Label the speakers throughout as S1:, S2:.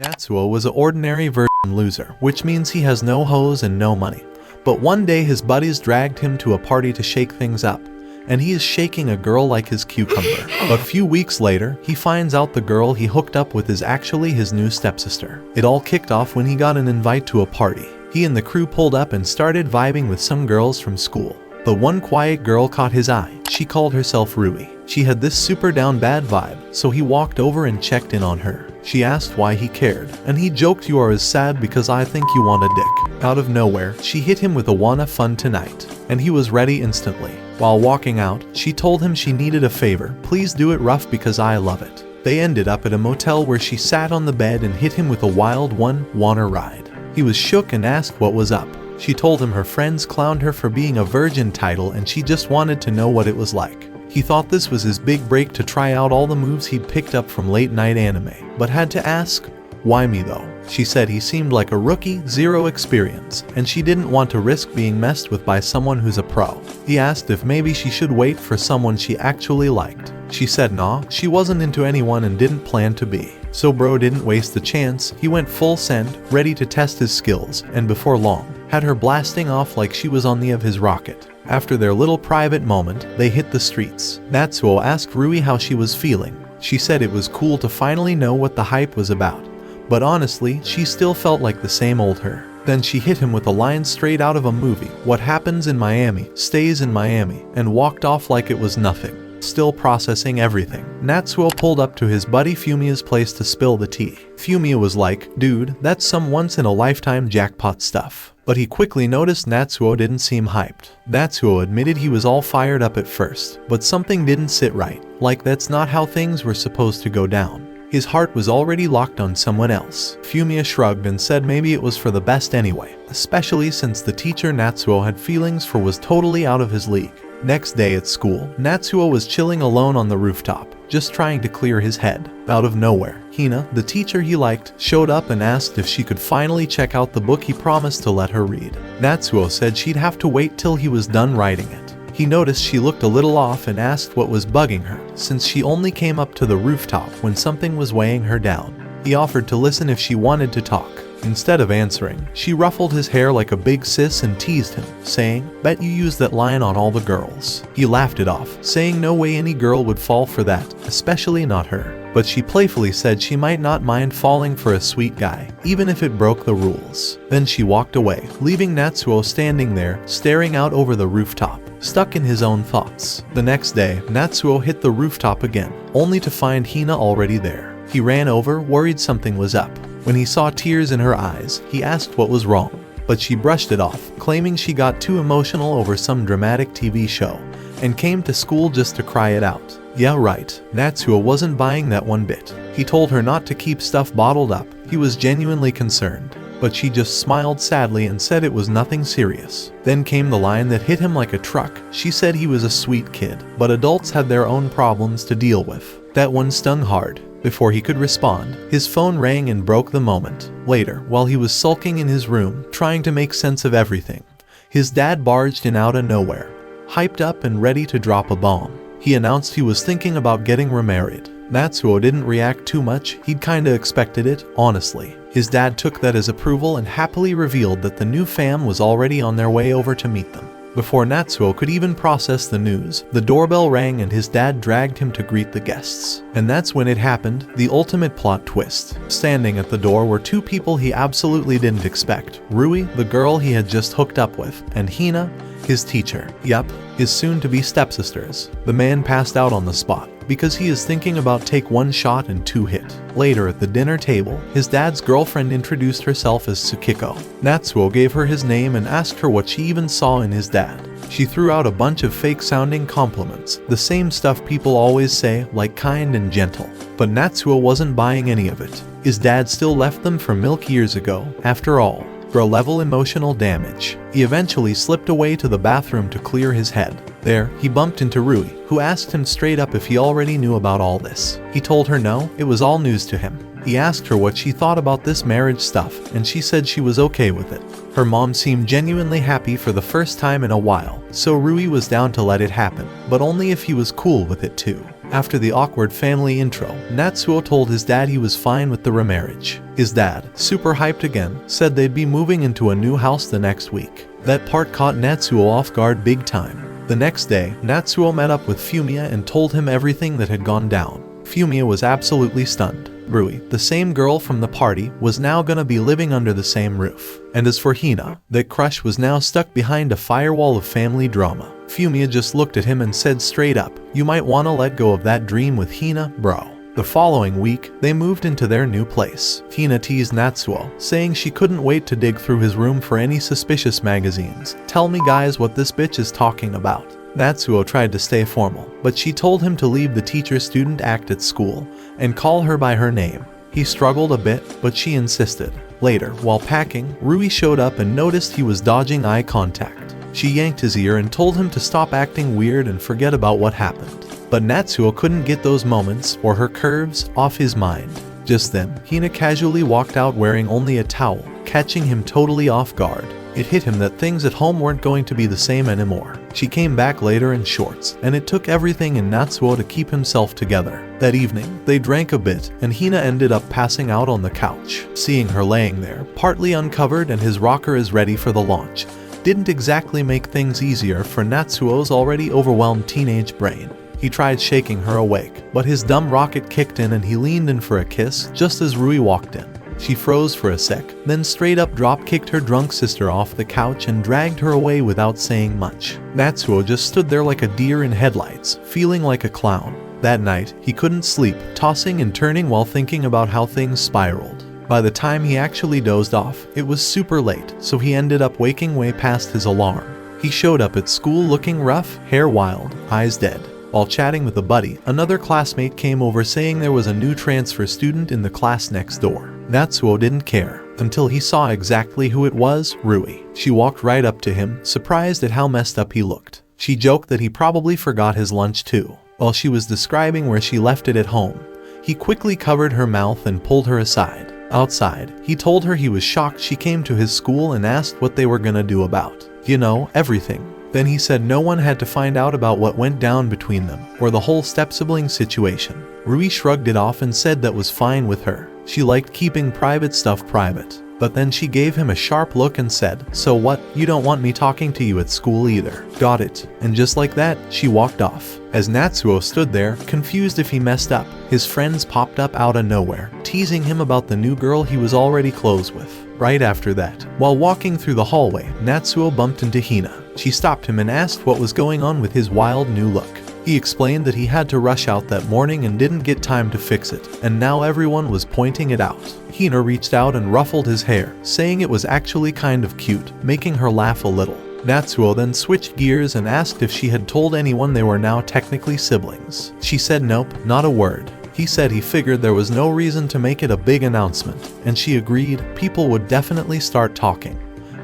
S1: Natsuo was an ordinary virgin loser, which means he has no hoes and no money. But one day his buddies dragged him to a party to shake things up, and he is shaking a girl like his cucumber. A few weeks later, he finds out the girl he hooked up with is actually his new stepsister. It all kicked off when he got an invite to a party. He and the crew pulled up and started vibing with some girls from school. But one quiet girl caught his eye. She called herself Rui. She had this super down bad vibe, so he walked over and checked in on her. She asked why he cared, and he joked, "You are as sad because I think you want a dick." Out of nowhere, she hit him with a "wanna fun tonight," and he was ready instantly. While walking out, she told him she needed a favor. "Please do it rough because I love it." They ended up at a motel where she sat on the bed and hit him with a wild one, "Wanna ride?" He was shook and asked what was up. She told him her friends clowned her for being a virgin title and she just wanted to know what it was like. He thought this was his big break to try out all the moves he'd picked up from late night anime, but had to ask, "Why me though?" She said he seemed like a rookie, zero experience, and she didn't want to risk being messed with by someone who's a pro. He asked if maybe she should wait for someone she actually liked. She said nah, she wasn't into anyone and didn't plan to be. So bro didn't waste the chance, he went full send, ready to test his skills, and before long, had her blasting off like she was on the of his rocket. After their little private moment, they hit the streets. Natsuo asked Rui how she was feeling. She said it was cool to finally know what the hype was about. But honestly, she still felt like the same old her. Then she hit him with a line straight out of a movie, "What happens in Miami, stays in Miami," and walked off like it was nothing. Still processing everything, Natsuo pulled up to his buddy Fumiya's place to spill the tea. Fumiya was like, "Dude, that's some once-in-a-lifetime jackpot stuff." But he quickly noticed Natsuo didn't seem hyped. Natsuo admitted he was all fired up at first, but something didn't sit right, like that's not how things were supposed to go down. His heart was already locked on someone else. Fumiya shrugged and said maybe it was for the best anyway, especially since the teacher Natsuo had feelings for was totally out of his league. Next day at school, Natsuo was chilling alone on the rooftop, just trying to clear his head. Out of nowhere, Hina, the teacher he liked, showed up and asked if she could finally check out the book he promised to let her read. Natsuo said she'd have to wait till he was done writing it. He noticed she looked a little off and asked what was bugging her, since she only came up to the rooftop when something was weighing her down. He offered to listen if she wanted to talk. Instead of answering, she ruffled his hair like a big sis and teased him, saying, "Bet you use that line on all the girls." He laughed it off, saying no way any girl would fall for that, especially not her. But she playfully said she might not mind falling for a sweet guy, even if it broke the rules. Then she walked away, leaving Natsuo standing there, staring out over the rooftop, stuck in his own thoughts. The next day, Natsuo hit the rooftop again, only to find Hina already there. He ran over, worried something was up. When he saw tears in her eyes, he asked what was wrong, but she brushed it off, claiming she got too emotional over some dramatic TV show, and came to school just to cry it out. Yeah right, Natsuo wasn't buying that one bit. He told her not to keep stuff bottled up, he was genuinely concerned. But she just smiled sadly and said it was nothing serious. Then came the line that hit him like a truck. She said he was a sweet kid, but adults had their own problems to deal with. That one stung hard. Before he could respond, his phone rang and broke the moment. Later, while he was sulking in his room, trying to make sense of everything, his dad barged in out of nowhere, hyped up and ready to drop a bomb. He announced he was thinking about getting remarried. Natsuo didn't react too much, he'd kinda expected it, honestly. His dad took that as approval and happily revealed that the new fam was already on their way over to meet them. Before Natsuo could even process the news, the doorbell rang and his dad dragged him to greet the guests. And that's when it happened, the ultimate plot twist. Standing at the door were two people he absolutely didn't expect. Rui, the girl he had just hooked up with, and Hina, his teacher. Yup, his soon-to-be stepsisters. The man passed out on the spot, because he is thinking about take one shot and two hit. Later at the dinner table, his dad's girlfriend introduced herself as Tsukiko. Natsuo gave her his name and asked her what she even saw in his dad. She threw out a bunch of fake-sounding compliments, the same stuff people always say, like kind and gentle. But Natsuo wasn't buying any of it. His dad still left them for milk years ago, after all. Bro-level emotional damage. He eventually slipped away to the bathroom to clear his head. There, he bumped into Rui, who asked him straight up if he already knew about all this. He told her no, it was all news to him. He asked her what she thought about this marriage stuff, and she said she was okay with it. Her mom seemed genuinely happy for the first time in a while, so Rui was down to let it happen, but only if he was cool with it too. After the awkward family intro, Natsuo told his dad he was fine with the remarriage. His dad, super hyped again, said they'd be moving into a new house the next week. That part caught Natsuo off guard big time. The next day, Natsuo met up with Fumiya and told him everything that had gone down. Fumiya was absolutely stunned. Rui, the same girl from the party, was now gonna be living under the same roof. And as for Hina, that crush was now stuck behind a firewall of family drama. Fumiya just looked at him and said straight up, "You might wanna let go of that dream with Hina, bro." The following week, they moved into their new place. Hina teased Natsuo, saying she couldn't wait to dig through his room for any suspicious magazines. "Tell me guys what this bitch is talking about." Natsuo tried to stay formal, but she told him to leave the teacher-student act at school and call her by her name. He struggled a bit, but she insisted. Later, while packing, Rui showed up and noticed he was dodging eye contact. She yanked his ear and told him to stop acting weird and forget about what happened. But Natsuo couldn't get those moments, or her curves, off his mind. Just then, Hina casually walked out wearing only a towel, catching him totally off guard. It hit him that things at home weren't going to be the same anymore. She came back later in shorts, and it took everything in Natsuo to keep himself together. That evening, they drank a bit, and Hina ended up passing out on the couch. Seeing her laying there, partly uncovered and his rocker is ready for the launch, didn't exactly make things easier for Natsuo's already overwhelmed teenage brain. He tried shaking her awake, but his dumb rocket kicked in and he leaned in for a kiss just as Rui walked in. She froze for a sec, then straight up drop-kicked her drunk sister off the couch and dragged her away without saying much. Natsuo just stood there like a deer in headlights, feeling like a clown. That night, he couldn't sleep, tossing and turning while thinking about how things spiraled. By the time he actually dozed off, it was super late, so he ended up waking way past his alarm. He showed up at school looking rough, hair wild, eyes dead. While chatting with a buddy, another classmate came over saying there was a new transfer student in the class next door. Natsuo didn't care, until he saw exactly who it was, Rui. She walked right up to him, surprised at how messed up he looked. She joked that he probably forgot his lunch too. While she was describing where she left it at home, he quickly covered her mouth and pulled her aside. Outside, he told her he was shocked she came to his school and asked what they were gonna do about, you know, everything. Then he said no one had to find out about what went down between them, or the whole step-sibling situation. Rui shrugged it off and said that was fine with her. She liked keeping private stuff private. But then she gave him a sharp look and said, "So what, you don't want me talking to you at school either. Got it." And just like that, she walked off. As Natsuo stood there, confused if he messed up, his friends popped up out of nowhere, teasing him about the new girl he was already close with. Right after that, while walking through the hallway, Natsuo bumped into Hina. She stopped him and asked what was going on with his wild new look. He explained that he had to rush out that morning and didn't get time to fix it, and now everyone was pointing it out. Hina reached out and ruffled his hair, saying it was actually kind of cute, making her laugh a little. Natsuo then switched gears and asked if she had told anyone they were now technically siblings. She said nope, not a word. He said he figured there was no reason to make it a big announcement, and she agreed people would definitely start talking,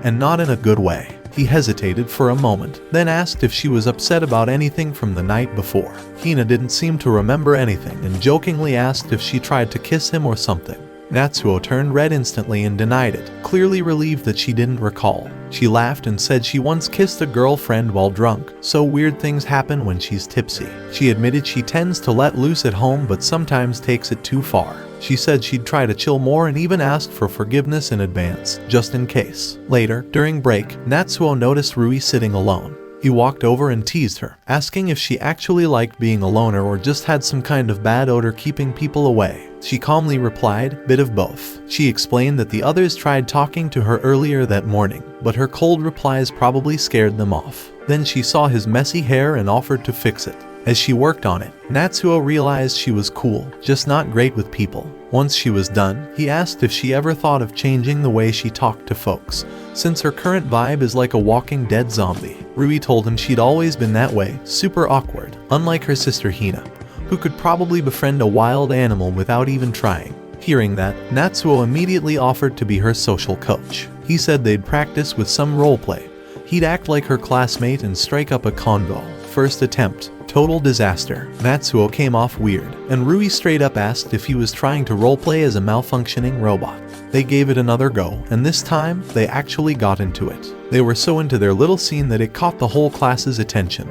S1: and not in a good way. He hesitated for a moment, then asked if she was upset about anything from the night before. Hina didn't seem to remember anything and jokingly asked if she tried to kiss him or something. Natsuo turned red instantly and denied it, clearly relieved that she didn't recall. She laughed and said she once kissed a girlfriend while drunk, so weird things happen when she's tipsy. She admitted she tends to let loose at home but sometimes takes it too far. She said she'd try to chill more and even asked for forgiveness in advance, just in case. Later, during break, Natsuo noticed Rui sitting alone. He walked over and teased her, asking if she actually liked being a loner or just had some kind of bad odor keeping people away. She calmly replied, "Bit of both." She explained that the others tried talking to her earlier that morning, but her cold replies probably scared them off. Then she saw his messy hair and offered to fix it. As she worked on it, Natsuo realized she was cool, just not great with people. Once she was done, he asked if she ever thought of changing the way she talked to folks, since her current vibe is like a walking dead zombie. Rui told him she'd always been that way, super awkward, unlike her sister Hina, who could probably befriend a wild animal without even trying. Hearing that, Natsuo immediately offered to be her social coach. He said they'd practice with some roleplay. He'd act like her classmate and strike up a convo. First attempt, total disaster. Natsuo came off weird, and Rui straight up asked if he was trying to roleplay as a malfunctioning robot. They gave it another go, and this time, they actually got into it. They were so into their little scene that it caught the whole class's attention,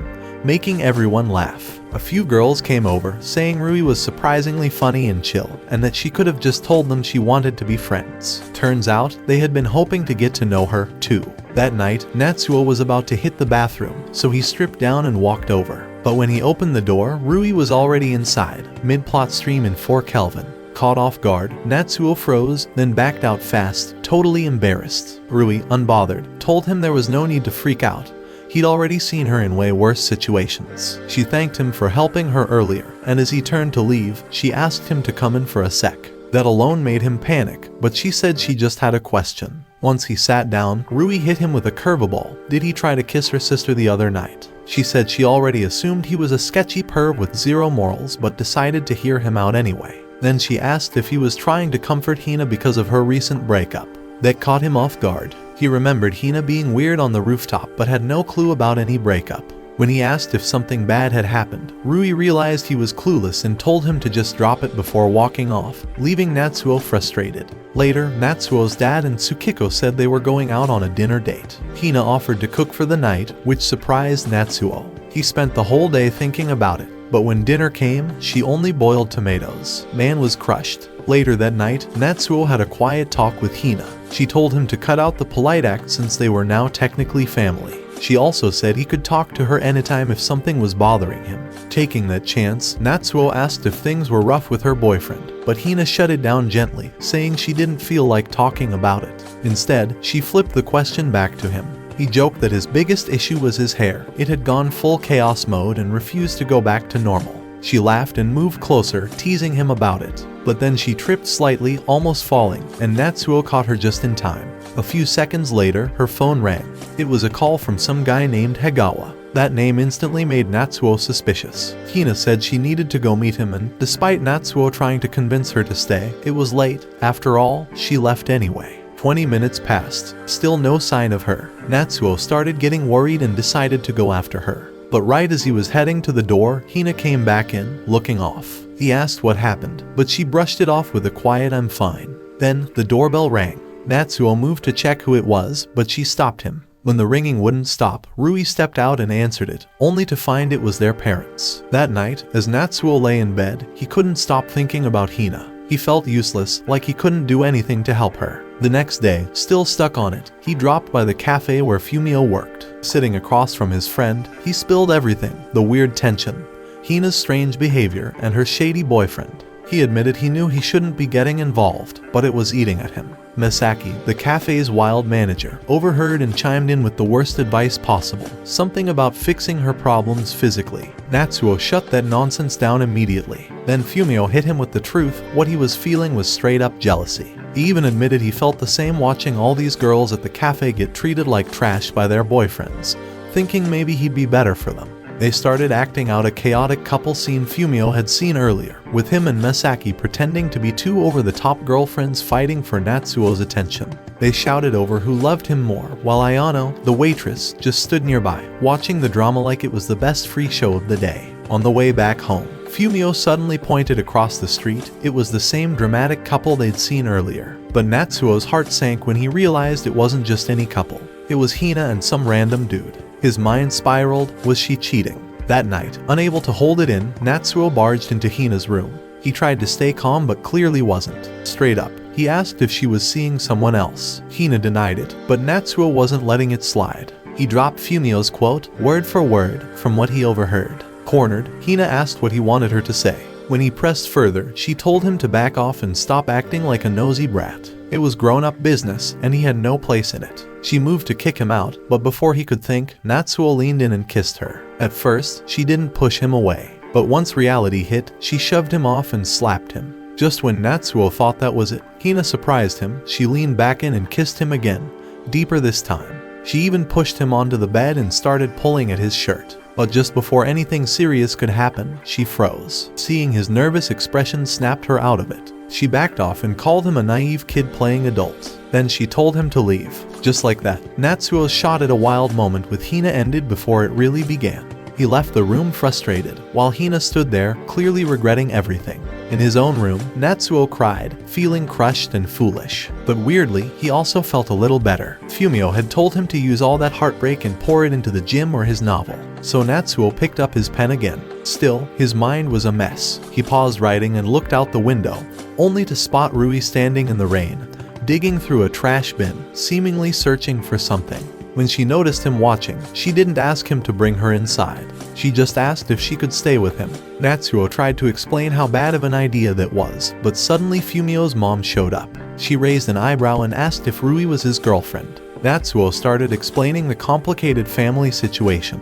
S1: making everyone laugh. A few girls came over, saying Rui was surprisingly funny and chill, and that she could have just told them she wanted to be friends. Turns out, they had been hoping to get to know her, too. That night, Natsuo was about to hit the bathroom, so he stripped down and walked over. But when he opened the door, Rui was already inside, mid-plot stream in 4 Kelvin. Caught off guard, Natsuo froze, then backed out fast, totally embarrassed. Rui, unbothered, told him there was no need to freak out. He'd already seen her in way worse situations. She thanked him for helping her earlier, and as he turned to leave, she asked him to come in for a sec. That alone made him panic, but she said she just had a question. Once he sat down, Rui hit him with a curveball. Did he try to kiss her sister the other night? She said she already assumed he was a sketchy perv with zero morals, but decided to hear him out anyway. Then she asked if he was trying to comfort Hina because of her recent breakup. That caught him off guard. He remembered Hina being weird on the rooftop but had no clue about any breakup. When he asked if something bad had happened, Rui realized he was clueless and told him to just drop it before walking off, leaving Natsuo frustrated. Later, Natsuo's dad and Tsukiko said they were going out on a dinner date. Hina offered to cook for the night, which surprised Natsuo. He spent the whole day thinking about it, but when dinner came, she only boiled tomatoes. Man was crushed. Later that night, Natsuo had a quiet talk with Hina. She told him to cut out the polite act since they were now technically family. She also said he could talk to her anytime if something was bothering him. Taking that chance, Natsuo asked if things were rough with her boyfriend, but Hina shut it down gently, saying she didn't feel like talking about it. Instead, she flipped the question back to him. He joked that his biggest issue was his hair. It had gone full chaos mode and refused to go back to normal. She laughed and moved closer, teasing him about it. But then she tripped slightly, almost falling, and Natsuo caught her just in time. A few seconds later, her phone rang. It was a call from some guy named Hegawa. That name instantly made Natsuo suspicious. Hina said she needed to go meet him, and despite Natsuo trying to convince her to stay, it was late. After all, she left anyway. 20 minutes passed. Still no sign of her. Natsuo started getting worried and decided to go after her. But right as he was heading to the door, Hina came back in, looking off. He asked what happened, but she brushed it off with a quiet "I'm fine." Then, the doorbell rang. Natsuo moved to check who it was, but she stopped him. When the ringing wouldn't stop, Rui stepped out and answered it, only to find it was their parents. That night, as Natsuo lay in bed, he couldn't stop thinking about Hina. He felt useless, like he couldn't do anything to help her. The next day, still stuck on it, he dropped by the cafe where Fumio worked. Sitting across from his friend, he spilled everything: the weird tension, Hina's strange behavior, and her shady boyfriend. He admitted he knew he shouldn't be getting involved, but it was eating at him. Misaki, the cafe's wild manager, overheard and chimed in with the worst advice possible, something about fixing her problems physically. Natsuo shut that nonsense down immediately. Then Fumio hit him with the truth: what he was feeling was straight up jealousy. He even admitted he felt the same watching all these girls at the cafe get treated like trash by their boyfriends, thinking maybe he'd be better for them. They started acting out a chaotic couple scene Fumio had seen earlier, with him and Misaki pretending to be two over-the-top girlfriends fighting for Natsuo's attention. They shouted over who loved him more, while Ayano, the waitress, just stood nearby, watching the drama like it was the best free show of the day. On the way back home, Fumio suddenly pointed across the street. It was the same dramatic couple they'd seen earlier. But Natsuo's heart sank when he realized it wasn't just any couple. It was Hina and some random dude. His mind spiraled. Was she cheating? That night, unable to hold it in, Natsuo barged into Hina's room. He tried to stay calm but clearly wasn't. Straight up, he asked if she was seeing someone else. Hina denied it, but Natsuo wasn't letting it slide. He dropped Fumio's quote, word for word, from what he overheard. Cornered, Hina asked what he wanted her to say. When he pressed further, she told him to back off and stop acting like a nosy brat. It was grown-up business, and he had no place in it. She moved to kick him out, but before he could think, Natsuo leaned in and kissed her. At first, she didn't push him away, but once reality hit, she shoved him off and slapped him. Just when Natsuo thought that was it, Hina surprised him. She leaned back in and kissed him again, deeper this time. She even pushed him onto the bed and started pulling at his shirt. But just before anything serious could happen, she froze. Seeing his nervous expression snapped her out of it. She backed off and called him a naive kid playing adult. Then she told him to leave. Just like that, Natsuo's shot at a wild moment with Hina ended before it really began. He left the room frustrated, while Hina stood there, clearly regretting everything. In his own room, Natsuo cried, feeling crushed and foolish. But weirdly, he also felt a little better. Fumio had told him to use all that heartbreak and pour it into the gym or his novel. So Natsuo picked up his pen again. Still, his mind was a mess. He paused writing and looked out the window, only to spot Rui standing in the rain, digging through a trash bin, seemingly searching for something. When she noticed him watching, she didn't ask him to bring her inside. She just asked if she could stay with him. Natsuo tried to explain how bad of an idea that was, but suddenly Fumio's mom showed up. She raised an eyebrow and asked if Rui was his girlfriend. Natsuo started explaining the complicated family situation,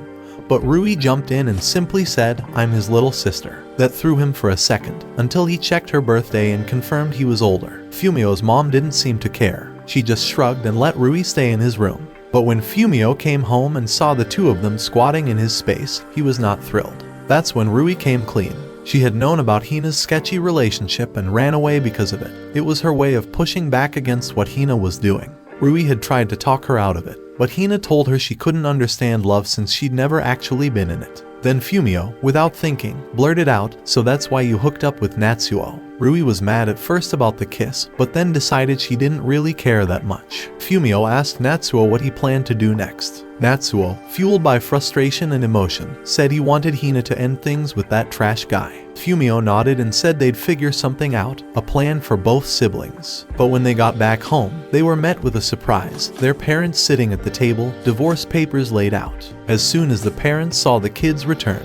S1: but Rui jumped in and simply said, "I'm his little sister." That threw him for a second, until he checked her birthday and confirmed he was older. Fumio's mom didn't seem to care. She just shrugged and let Rui stay in his room. But when Fumio came home and saw the two of them squatting in his space, he was not thrilled. That's when Rui came clean. She had known about Hina's sketchy relationship and ran away because of it. It was her way of pushing back against what Hina was doing. Rui had tried to talk her out of it, but Hina told her she couldn't understand love since she'd never actually been in it. Then Fumio, without thinking, blurted out, "So that's why you hooked up with Natsuo." Rui was mad at first about the kiss, but then decided she didn't really care that much. Fumio asked Natsuo what he planned to do next. Natsuo, fueled by frustration and emotion, said he wanted Hina to end things with that trash guy. Fumio nodded and said they'd figure something out, a plan for both siblings. But when they got back home, they were met with a surprise. Their parents sitting at the table, divorce papers laid out. As soon as the parents saw the kids return,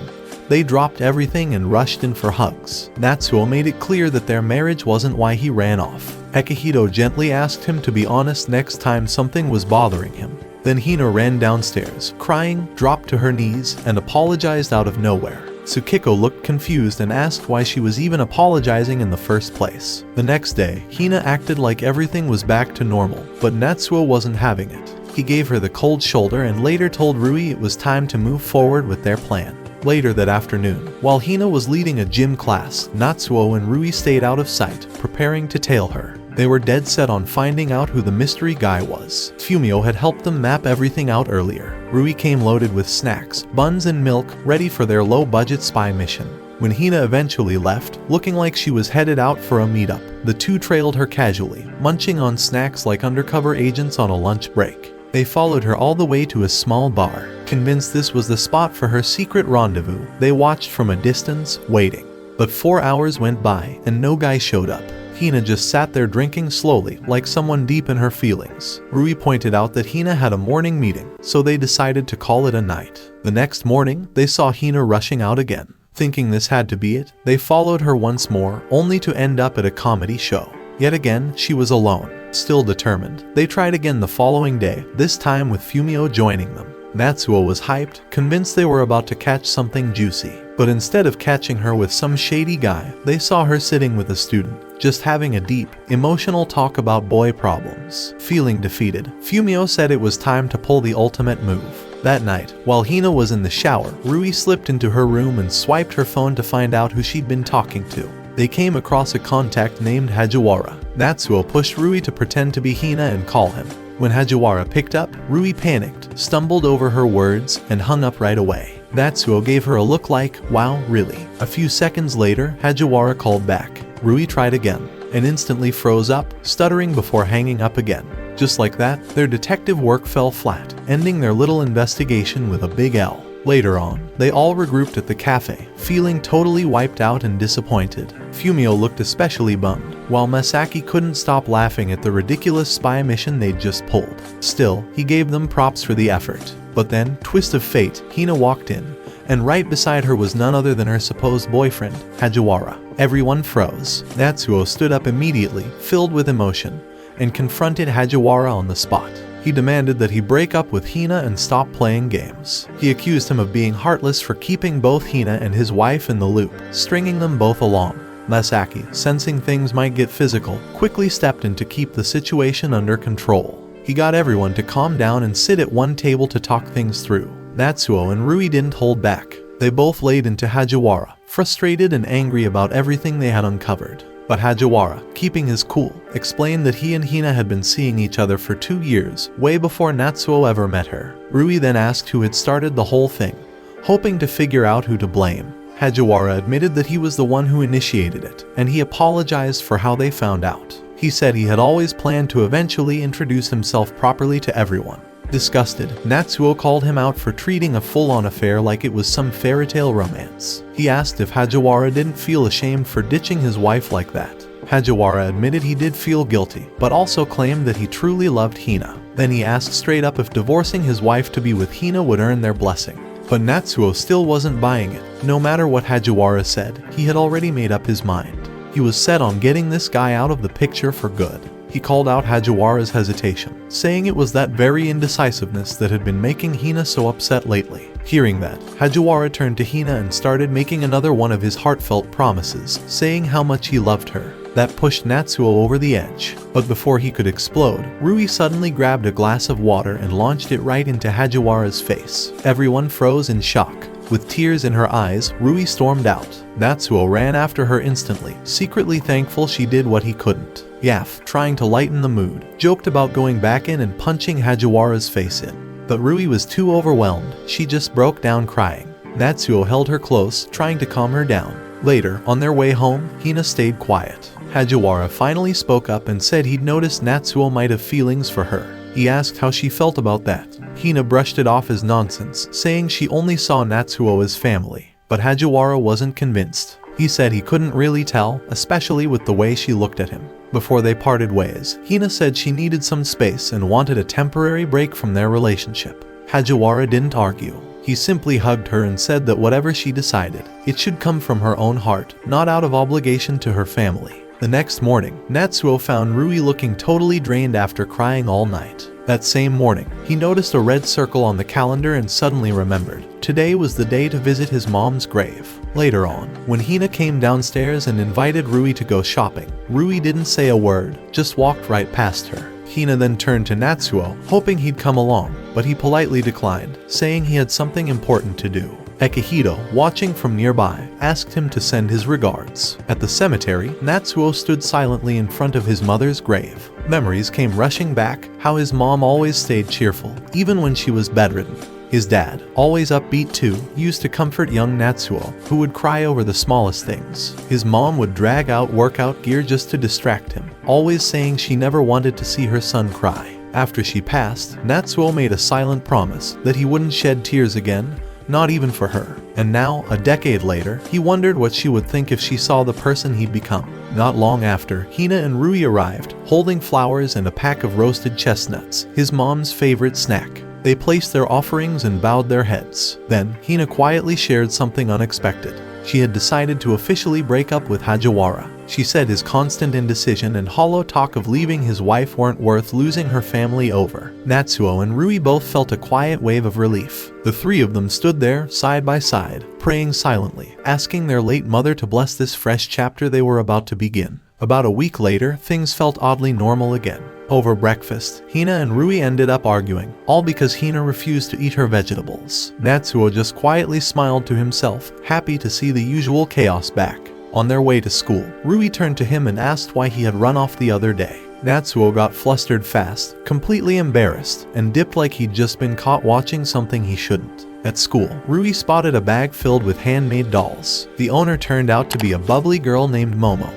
S1: they dropped everything and rushed in for hugs. Natsuo made it clear that their marriage wasn't why he ran off. Akihito gently asked him to be honest next time something was bothering him. Then Hina ran downstairs, crying, dropped to her knees, and apologized out of nowhere. Tsukiko looked confused and asked why she was even apologizing in the first place. The next day, Hina acted like everything was back to normal, but Natsuo wasn't having it. He gave her the cold shoulder and later told Rui it was time to move forward with their plan. Later that afternoon, while Hina was leading a gym class, Natsuo and Rui stayed out of sight, preparing to tail her. They were dead set on finding out who the mystery guy was. Fumio had helped them map everything out earlier. Rui came loaded with snacks, buns and milk, ready for their low-budget spy mission. When Hina eventually left, looking like she was headed out for a meetup, the two trailed her casually, munching on snacks like undercover agents on a lunch break. They followed her all the way to a small bar. Convinced this was the spot for her secret rendezvous, they watched from a distance, waiting. But 4 hours went by, and no guy showed up. Hina just sat there drinking slowly, like someone deep in her feelings. Rui pointed out that Hina had a morning meeting, so they decided to call it a night. The next morning, they saw Hina rushing out again. Thinking this had to be it, they followed her once more, only to end up at a comedy show. Yet again, she was alone. Still determined, they tried again the following day, this time with Fumio joining them. Natsuo was hyped, convinced they were about to catch something juicy. But instead of catching her with some shady guy, they saw her sitting with a student, just having a deep, emotional talk about boy problems. Feeling defeated, Fumio said it was time to pull the ultimate move. That night, while Hina was in the shower, Rui slipped into her room and swiped her phone to find out who she'd been talking to. They came across a contact named Hajiwara. Natsuo pushed Rui to pretend to be Hina and call him. When Hajiwara picked up, Rui panicked, stumbled over her words, and hung up right away. Natsuo gave her a look like, "Wow, really?" A few seconds later, Hajiwara called back. Rui tried again, and instantly froze up, stuttering before hanging up again. Just like that, their detective work fell flat, ending their little investigation with a big L. Later on, they all regrouped at the cafe, feeling totally wiped out and disappointed. Fumio looked especially bummed, while Masaki couldn't stop laughing at the ridiculous spy mission they'd just pulled. Still, he gave them props for the effort. But then, twist of fate, Hina walked in, and right beside her was none other than her supposed boyfriend, Hajiwara. Everyone froze. Natsuo stood up immediately, filled with emotion, and confronted Hajiwara on the spot. He demanded that he break up with Hina and stop playing games. He accused him of being heartless for keeping both Hina and his wife in the loop, stringing them both along. Masaki, sensing things might get physical, quickly stepped in to keep the situation under control. He got everyone to calm down and sit at one table to talk things through. Natsuo and Rui didn't hold back. They both laid into Hajiwara, frustrated and angry about everything they had uncovered. But Hajiwara, keeping his cool, explained that he and Hina had been seeing each other for 2 years, way before Natsuo ever met her. Rui then asked who had started the whole thing, hoping to figure out who to blame. Hajiwara admitted that he was the one who initiated it, and he apologized for how they found out. He said he had always planned to eventually introduce himself properly to everyone. Disgusted, Natsuo called him out for treating a full-on affair like it was some fairy tale romance. He asked if Hajiwara didn't feel ashamed for ditching his wife like that. Hajiwara admitted he did feel guilty, but also claimed that he truly loved Hina. Then he asked straight up if divorcing his wife to be with Hina would earn their blessing. But Natsuo still wasn't buying it. No matter what Hajiwara said, he had already made up his mind. He was set on getting this guy out of the picture for good. He called out Hajiwara's hesitation, saying it was that very indecisiveness that had been making Hina so upset lately. Hearing that, Hajiwara turned to Hina and started making another one of his heartfelt promises, saying how much he loved her. That pushed Natsuo over the edge. But before he could explode, Rui suddenly grabbed a glass of water and launched it right into Hajiwara's face. Everyone froze in shock. With tears in her eyes, Rui stormed out. Natsuo ran after her instantly, secretly thankful she did what he couldn't. Yaf, trying to lighten the mood, joked about going back in and punching Hajiwara's face in. But Rui was too overwhelmed, she just broke down crying. Natsuo held her close, trying to calm her down. Later, on their way home, Hina stayed quiet. Hajiwara finally spoke up and said he'd noticed Natsuo might have feelings for her. He asked how she felt about that. Hina brushed it off as nonsense, saying she only saw Natsuo as family. But Hajiwara wasn't convinced. He said he couldn't really tell, especially with the way she looked at him. Before they parted ways, Hina said she needed some space and wanted a temporary break from their relationship. Hajiwara didn't argue. He simply hugged her and said that whatever she decided, it should come from her own heart, not out of obligation to her family. The next morning, Natsuo found Rui looking totally drained after crying all night. That same morning, he noticed a red circle on the calendar and suddenly remembered. Today was the day to visit his mom's grave. Later on, when Hina came downstairs and invited Rui to go shopping, Rui didn't say a word, just walked right past her. Hina then turned to Natsuo, hoping he'd come along, but he politely declined, saying he had something important to do. Ekihito, watching from nearby, asked him to send his regards. At the cemetery, Natsuo stood silently in front of his mother's grave. Memories came rushing back, how his mom always stayed cheerful, even when she was bedridden. His dad, always upbeat too, used to comfort young Natsuo, who would cry over the smallest things. His mom would drag out workout gear just to distract him, always saying she never wanted to see her son cry. After she passed, Natsuo made a silent promise that he wouldn't shed tears again, not even for her. And now, a decade later, he wondered what she would think if she saw the person he'd become. Not long after, Hina and Rui arrived, holding flowers and a pack of roasted chestnuts, his mom's favorite snack. They placed their offerings and bowed their heads. Then, Hina quietly shared something unexpected. She had decided to officially break up with Hajiwara. She said his constant indecision and hollow talk of leaving his wife weren't worth losing her family over. Natsuo and Rui both felt a quiet wave of relief. The three of them stood there, side by side, praying silently, asking their late mother to bless this fresh chapter they were about to begin. About a week later, things felt oddly normal again. Over breakfast, Hina and Rui ended up arguing, all because Hina refused to eat her vegetables. Natsuo just quietly smiled to himself, happy to see the usual chaos back. On their way to school, Rui turned to him and asked why he had run off the other day. Natsuo got flustered fast, completely embarrassed, and dipped like he'd just been caught watching something he shouldn't. At school, Rui spotted a bag filled with handmade dolls. The owner turned out to be a bubbly girl named Momo,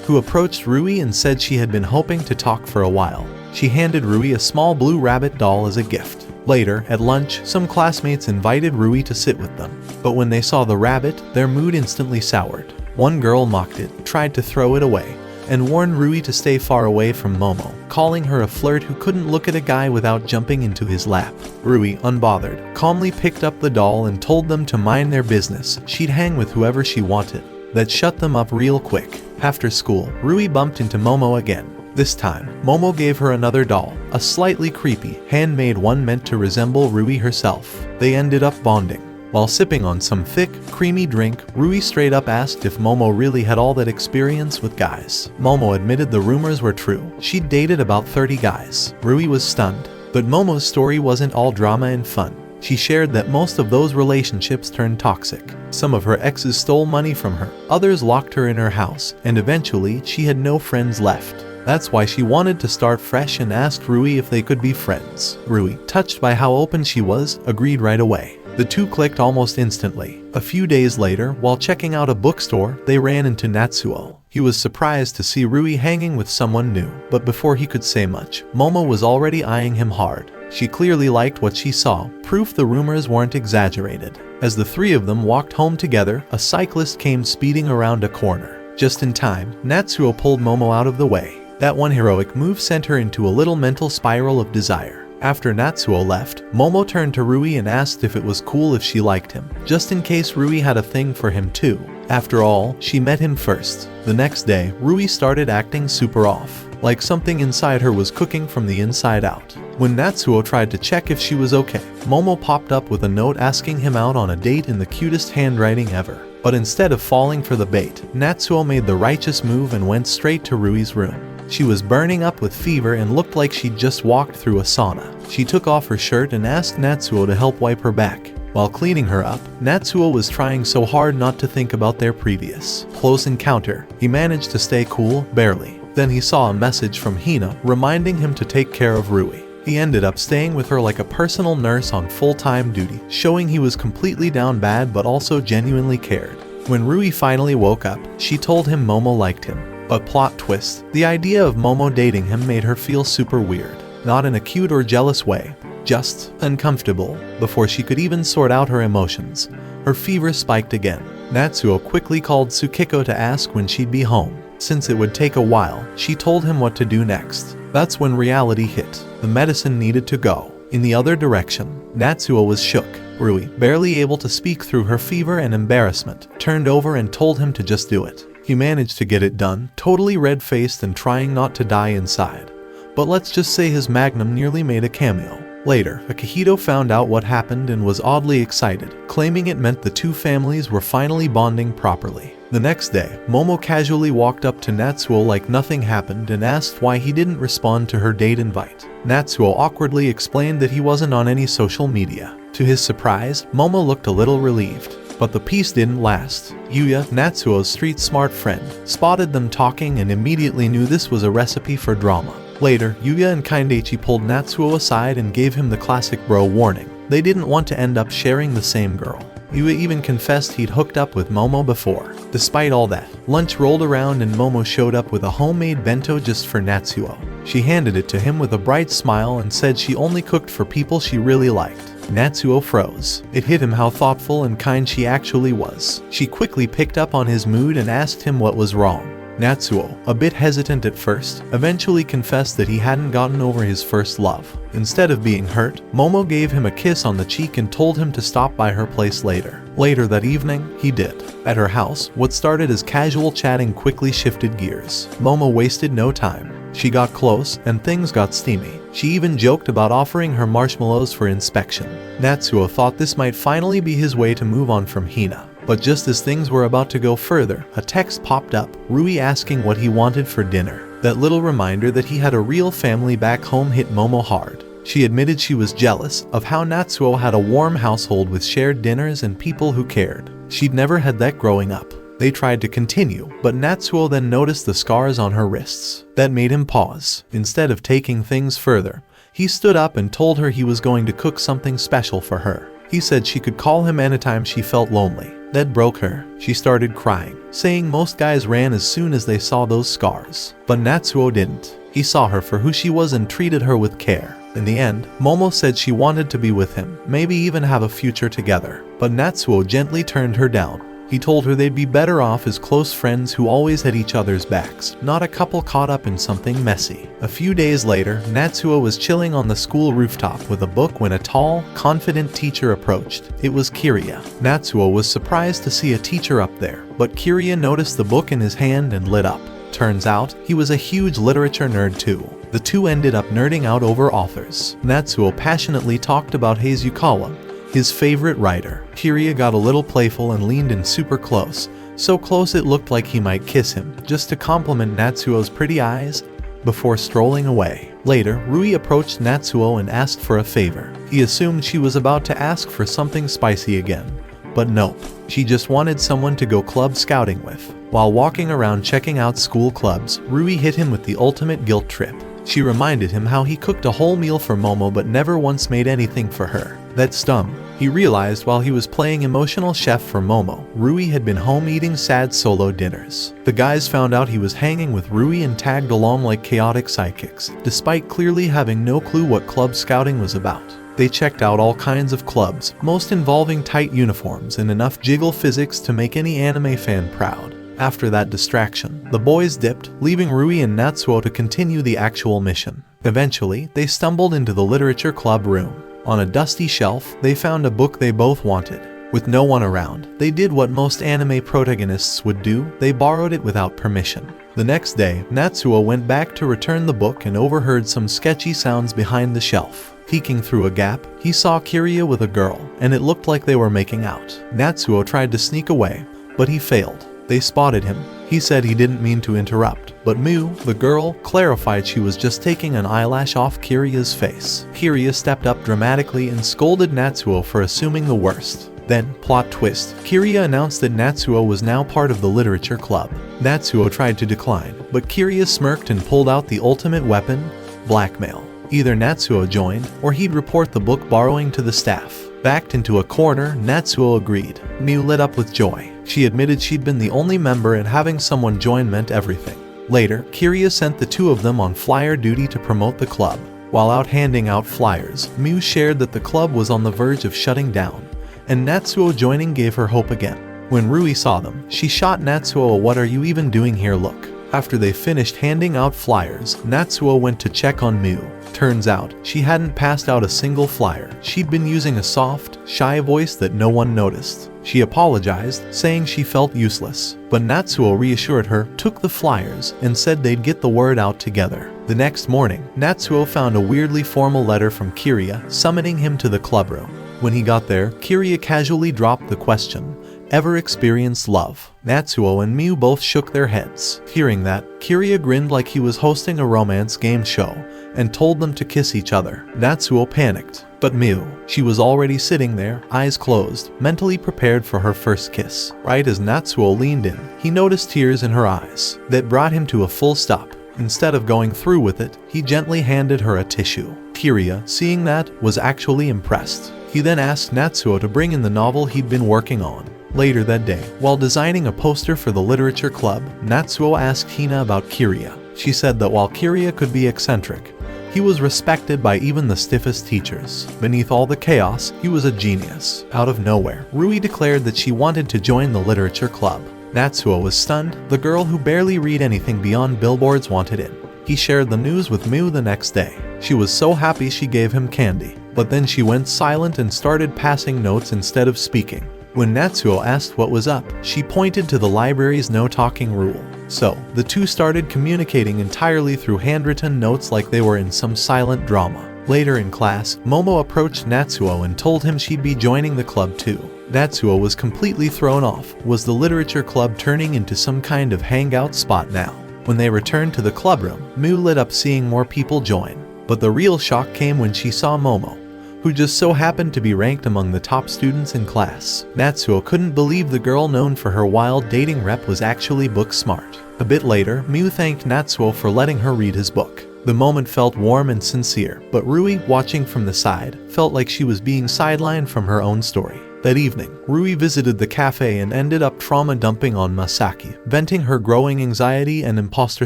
S1: who approached Rui and said she had been hoping to talk for a while. She handed Rui a small blue rabbit doll as a gift. Later, at lunch, some classmates invited Rui to sit with them. But when they saw the rabbit, their mood instantly soured. One girl mocked it, tried to throw it away, and warned Rui to stay far away from Momo, calling her a flirt who couldn't look at a guy without jumping into his lap. Rui, unbothered, calmly picked up the doll and told them to mind their business. She'd hang with whoever she wanted. That shut them up real quick. After school, Rui bumped into Momo again. This time, Momo gave her another doll, a slightly creepy, handmade one meant to resemble Rui herself. They ended up bonding. While sipping on some thick, creamy drink, Rui straight up asked if Momo really had all that experience with guys. Momo admitted the rumors were true. She'd dated about 30 guys. Rui was stunned. But Momo's story wasn't all drama and fun. She shared that most of those relationships turned toxic. Some of her exes stole money from her, others locked her in her house, and eventually she had no friends left. That's why she wanted to start fresh and asked Rui if they could be friends. Rui, touched by how open she was, agreed right away. The two clicked almost instantly. A few days later, while checking out a bookstore, they ran into Natsuo. He was surprised to see Rui hanging with someone new, but before he could say much, Momo was already eyeing him hard. She clearly liked what she saw, proof the rumors weren't exaggerated. As the three of them walked home together, a cyclist came speeding around a corner. Just in time, Natsuo pulled Momo out of the way. That one heroic move sent her into a little mental spiral of desire. After Natsuo left, Momo turned to Rui and asked if it was cool if she liked him, just in case Rui had a thing for him too. After all, she met him first. The next day, Rui started acting super off, like something inside her was cooking from the inside out. When Natsuo tried to check if she was okay, Momo popped up with a note asking him out on a date in the cutest handwriting ever. But instead of falling for the bait, Natsuo made the righteous move and went straight to Rui's room. She was burning up with fever and looked like she'd just walked through a sauna. She took off her shirt and asked Natsuo to help wipe her back. While cleaning her up, Natsuo was trying so hard not to think about their previous close encounter. He managed to stay cool, barely. Then he saw a message from Hina reminding him to take care of Rui. He ended up staying with her like a personal nurse on full-time duty, showing he was completely down bad but also genuinely cared. When Rui finally woke up, she told him Momo liked him. But plot twist, the idea of Momo dating him made her feel super weird. Not in a cute or jealous way, just uncomfortable. Before she could even sort out her emotions, her fever spiked again. Natsuo quickly called Tsukiko to ask when she'd be home. Since it would take a while, she told him what to do next. That's when reality hit. The medicine needed to go in the other direction. Natsuo was shook. Rui, barely able to speak through her fever and embarrassment, turned over and told him to just do it. He managed to get it done, totally red-faced and trying not to die inside. But let's just say his magnum nearly made a cameo. Later, Akihito found out what happened and was oddly excited, claiming it meant the two families were finally bonding properly. The next day, Momo casually walked up to Natsuo like nothing happened and asked why he didn't respond to her date invite. Natsuo awkwardly explained that he wasn't on any social media. To his surprise, Momo looked a little relieved. But the peace didn't last. Yuya, Natsuo's street-smart friend, spotted them talking and immediately knew this was a recipe for drama. Later, Yuya and Kindaichi pulled Natsuo aside and gave him the classic bro warning. They didn't want to end up sharing the same girl. Yuya even confessed he'd hooked up with Momo before. Despite all that, lunch rolled around and Momo showed up with a homemade bento just for Natsuo. She handed it to him with a bright smile and said she only cooked for people she really liked. Natsuo froze. It hit him how thoughtful and kind she actually was. She quickly picked up on his mood and asked him what was wrong. Natsuo, a bit hesitant at first, eventually confessed that he hadn't gotten over his first love. Instead of being hurt, Momo gave him a kiss on the cheek and told him to stop by her place later. Later that evening, he did. At her house, what started as casual chatting quickly shifted gears. Momo wasted no time. She got close, and things got steamy. She even joked about offering her marshmallows for inspection. Natsuo thought this might finally be his way to move on from Hina. But just as things were about to go further, a text popped up, Rui asking what he wanted for dinner. That little reminder that he had a real family back home hit Momo hard. She admitted she was jealous of how Natsuo had a warm household with shared dinners and people who cared. She'd never had that growing up. They tried to continue, but Natsuo then noticed the scars on her wrists. That made him pause. Instead of taking things further, he stood up and told her he was going to cook something special for her. He said she could call him anytime she felt lonely. That broke her. She started crying, saying most guys ran as soon as they saw those scars. But Natsuo didn't. He saw her for who she was and treated her with care. In the end, Momo said she wanted to be with him, maybe even have a future together. But Natsuo gently turned her down. He told her they'd be better off as close friends who always had each other's backs, not a couple caught up in something messy. A few days later, Natsuo was chilling on the school rooftop with a book when a tall, confident teacher approached. It was Kiria. Natsuo was surprised to see a teacher up there, but Kiria noticed the book in his hand and lit up. Turns out, he was a huge literature nerd too. The two ended up nerding out over authors. Natsuo passionately talked about Hayzukawa, his favorite writer. Kiria got a little playful and leaned in super close, so close it looked like he might kiss him, just to compliment Natsuo's pretty eyes, before strolling away. Later, Rui approached Natsuo and asked for a favor. He assumed she was about to ask for something spicy again, but nope. She just wanted someone to go club scouting with. While walking around checking out school clubs, Rui hit him with the ultimate guilt trip. She reminded him how he cooked a whole meal for Momo but never once made anything for her. That stung. He realized while he was playing emotional chef for Momo, Rui had been home eating sad solo dinners. The guys found out he was hanging with Rui and tagged along like chaotic sidekicks, despite clearly having no clue what club scouting was about. They checked out all kinds of clubs, most involving tight uniforms and enough jiggle physics to make any anime fan proud. After that distraction, the boys dipped, leaving Rui and Natsuo to continue the actual mission. Eventually, they stumbled into the literature club room. On a dusty shelf, they found a book they both wanted. With no one around, they did what most anime protagonists would do, they borrowed it without permission. The next day, Natsuo went back to return the book and overheard some sketchy sounds behind the shelf. Peeking through a gap, he saw Kiria with a girl, and it looked like they were making out. Natsuo tried to sneak away, but he failed. They spotted him. He said he didn't mean to interrupt, but Mu, the girl, clarified she was just taking an eyelash off Kiria's face. Kiria stepped up dramatically and scolded Natsuo for assuming the worst. Then, plot twist, Kiria announced that Natsuo was now part of the literature club. Natsuo tried to decline, but Kiria smirked and pulled out the ultimate weapon, blackmail. Either Natsuo joined, or he'd report the book borrowing to the staff. Backed into a corner, Natsuo agreed. Mu lit up with joy. She admitted she'd been the only member and having someone join meant everything. Later, Kiria sent the two of them on flyer duty to promote the club. While out handing out flyers, Mu shared that the club was on the verge of shutting down, and Natsuo joining gave her hope again. When Rui saw them, she shot Natsuo a "what are you even doing here" look. After they finished handing out flyers, Natsuo went to check on Mu. Turns out, she hadn't passed out a single flyer. She'd been using a soft, shy voice that no one noticed. She apologized, saying she felt useless, but Natsuo reassured her, took the flyers, and said they'd get the word out together. The next morning, Natsuo found a weirdly formal letter from Kiria, summoning him to the club room. When he got there, Kiria casually dropped the question, "Ever experienced love?" Natsuo and Mu both shook their heads. Hearing that, Kiria grinned like he was hosting a romance game show, and told them to kiss each other. Natsuo panicked, but Mu, she was already sitting there, eyes closed, mentally prepared for her first kiss. Right as Natsuo leaned in, he noticed tears in her eyes. That brought him to a full stop. Instead of going through with it, he gently handed her a tissue. Kiria, seeing that, was actually impressed. He then asked Natsuo to bring in the novel he'd been working on. Later that day, while designing a poster for the literature club, Natsuo asked Hina about Kiria. She said that while Kiria could be eccentric, he was respected by even the stiffest teachers. Beneath all the chaos, he was a genius. Out of nowhere, Rui declared that she wanted to join the literature club. Natsuo was stunned. The girl who barely read anything beyond billboards wanted in. He shared the news with Mu the next day. She was so happy she gave him candy. But then she went silent and started passing notes instead of speaking. When Natsuo asked what was up, she pointed to the library's no-talking rule. So, the two started communicating entirely through handwritten notes like they were in some silent drama. Later in class, Momo approached Natsuo and told him she'd be joining the club too. Natsuo was completely thrown off. Was the literature club turning into some kind of hangout spot now? When they returned to the club room, Mu lit up seeing more people join. But the real shock came when she saw Momo, who just so happened to be ranked among the top students in class. Natsuo couldn't believe the girl known for her wild dating rep was actually book smart. A bit later, Mu thanked Natsuo for letting her read his book. The moment felt warm and sincere, but Rui, watching from the side, felt like she was being sidelined from her own story. That evening, Rui visited the cafe and ended up trauma dumping on Masaki, venting her growing anxiety and imposter